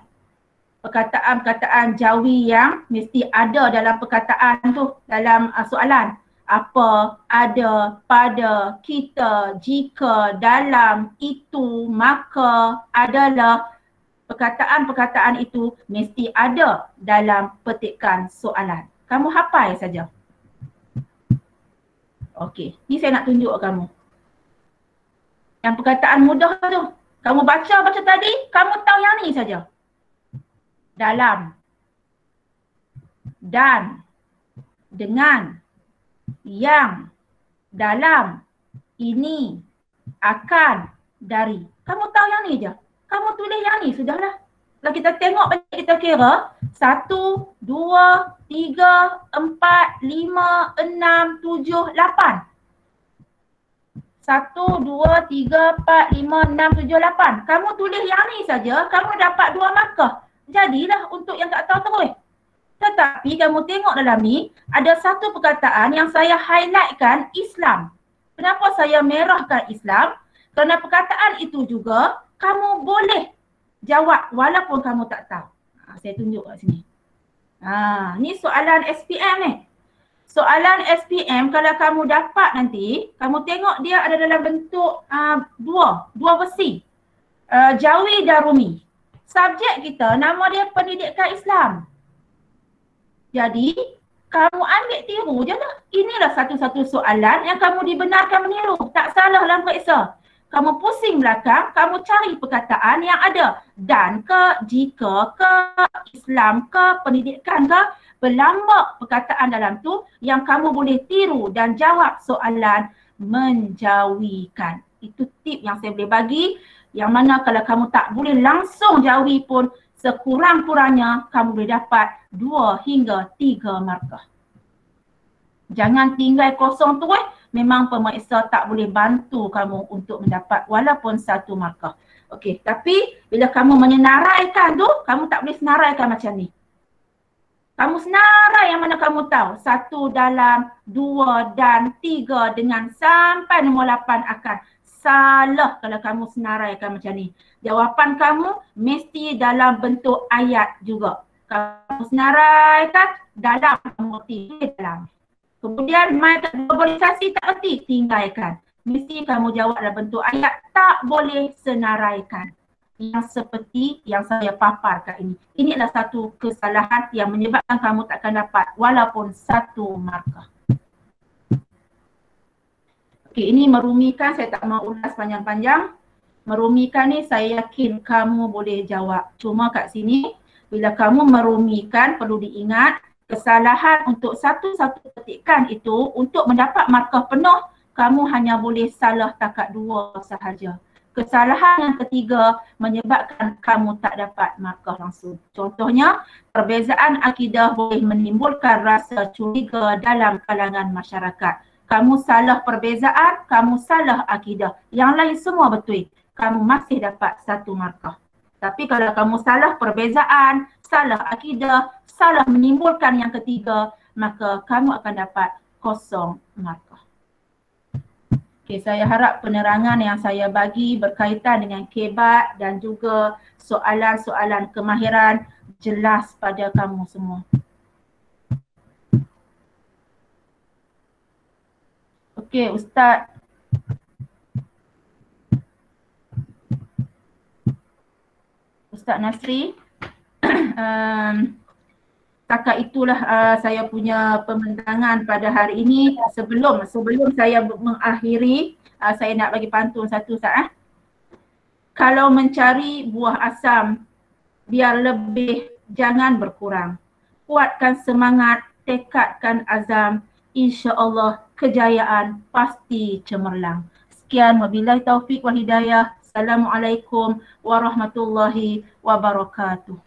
perkataan-perkataan Jawi yang mesti ada dalam perkataan tu, dalam soalan. Apa, ada, pada, kita, jika, dalam, itu, maka, adalah. Perkataan-perkataan itu mesti ada dalam petikan soalan. Kamu hafal saja. Okey, ni saya nak tunjuk kamu. Yang perkataan mudah tu, kamu baca tadi, kamu tahu yang ni saja. Dalam, dan, dengan, yang, dalam, ini, akan, dari. Kamu tahu yang ni je. Kamu tulis yang ni, sudahlah. Kalau kita tengok balik kita kira 1, 2, 3, 4, 5, 6, 7, 8. 1, 2, 3, 4, 5, 6, 7, 8. Kamu tulis yang ni saja, kamu dapat 2 markah. Jadilah untuk yang tak tahu terus. Tetapi kamu tengok dalam ni, ada satu perkataan yang saya highlightkan, Islam. Kenapa saya merahkan Islam? Kerana perkataan itu juga kamu boleh jawab walaupun kamu tak tahu. Saya tunjuk kat sini. Ni soalan SPM ni. Soalan SPM kalau kamu dapat nanti, kamu tengok dia ada dalam bentuk dua versi. Jawi dan Rumi. Subjek kita nama dia pendidikan Islam. Jadi, kamu ambil tiru je lah. Inilah satu-satu soalan yang kamu dibenarkan meniru. Tak salah dalam periksa. Kamu pusing belakang, kamu cari perkataan yang ada. Dan ke, jika ke, Islam ke, pendidikan ke, berlambak perkataan dalam tu yang kamu boleh tiru dan jawab soalan menjawikan. Itu tip yang saya boleh bagi. Yang mana kalau kamu tak boleh langsung jawi pun, sekurang-kurangnya kamu boleh dapat 2 hingga 3 markah. Jangan tinggal kosong tu memang pemeriksa tak boleh bantu kamu untuk mendapat walaupun 1 markah. Okey, tapi bila kamu menyenaraikan tu, kamu tak boleh senaraikan macam ni. Kamu senarai yang mana kamu tahu. 1 dalam, 2 dan 3 dengan sampai nombor 8 akan salah kalau kamu senaraikan macam ni. Jawapan kamu mesti dalam bentuk ayat juga. Kamu senaraikan dalam, kamu dalam. Kemudian metode globalisasi tak erti, tinggalkan. Mesti kamu jawab dalam bentuk ayat, tak boleh senaraikan. Yang seperti yang saya paparkan ini. Ini adalah satu kesalahan yang menyebabkan kamu tak akan dapat walaupun 1 markah. Okey, ini merumikan, saya tak mau ulas panjang-panjang. Merumikan ni saya yakin kamu boleh jawab. Cuma kat sini, bila kamu merumikan perlu diingat, kesalahan untuk satu-satu petikan itu untuk mendapat markah penuh, kamu hanya boleh salah takat 2 sahaja. Kesalahan yang ketiga menyebabkan kamu tak dapat markah langsung. Contohnya, perbezaan akidah boleh menimbulkan rasa curiga dalam kalangan masyarakat. Kamu salah perbezaan, kamu salah akidah. Yang lain semua betul. Kamu masih dapat 1 markah. Tapi kalau kamu salah perbezaan, salah akidah, salah menimbulkan yang ketiga, maka kamu akan dapat 0 markah. Okey, saya harap penerangan yang saya bagi berkaitan dengan kebat dan juga soalan-soalan kemahiran jelas pada kamu semua. Okey, Ustaz. Ustaz Nasri. Setakat itulah saya punya pembincangan pada hari ini. Sebelum saya mengakhiri, saya nak bagi pantun satu saat. Kalau mencari buah asam, biar lebih, jangan berkurang. Kuatkan semangat, tekadkan azam, insya-Allah kejayaan pasti cemerlang. Sekian, wabillahi taufik wal hidayah. Assalamualaikum warahmatullahi wabarakatuh.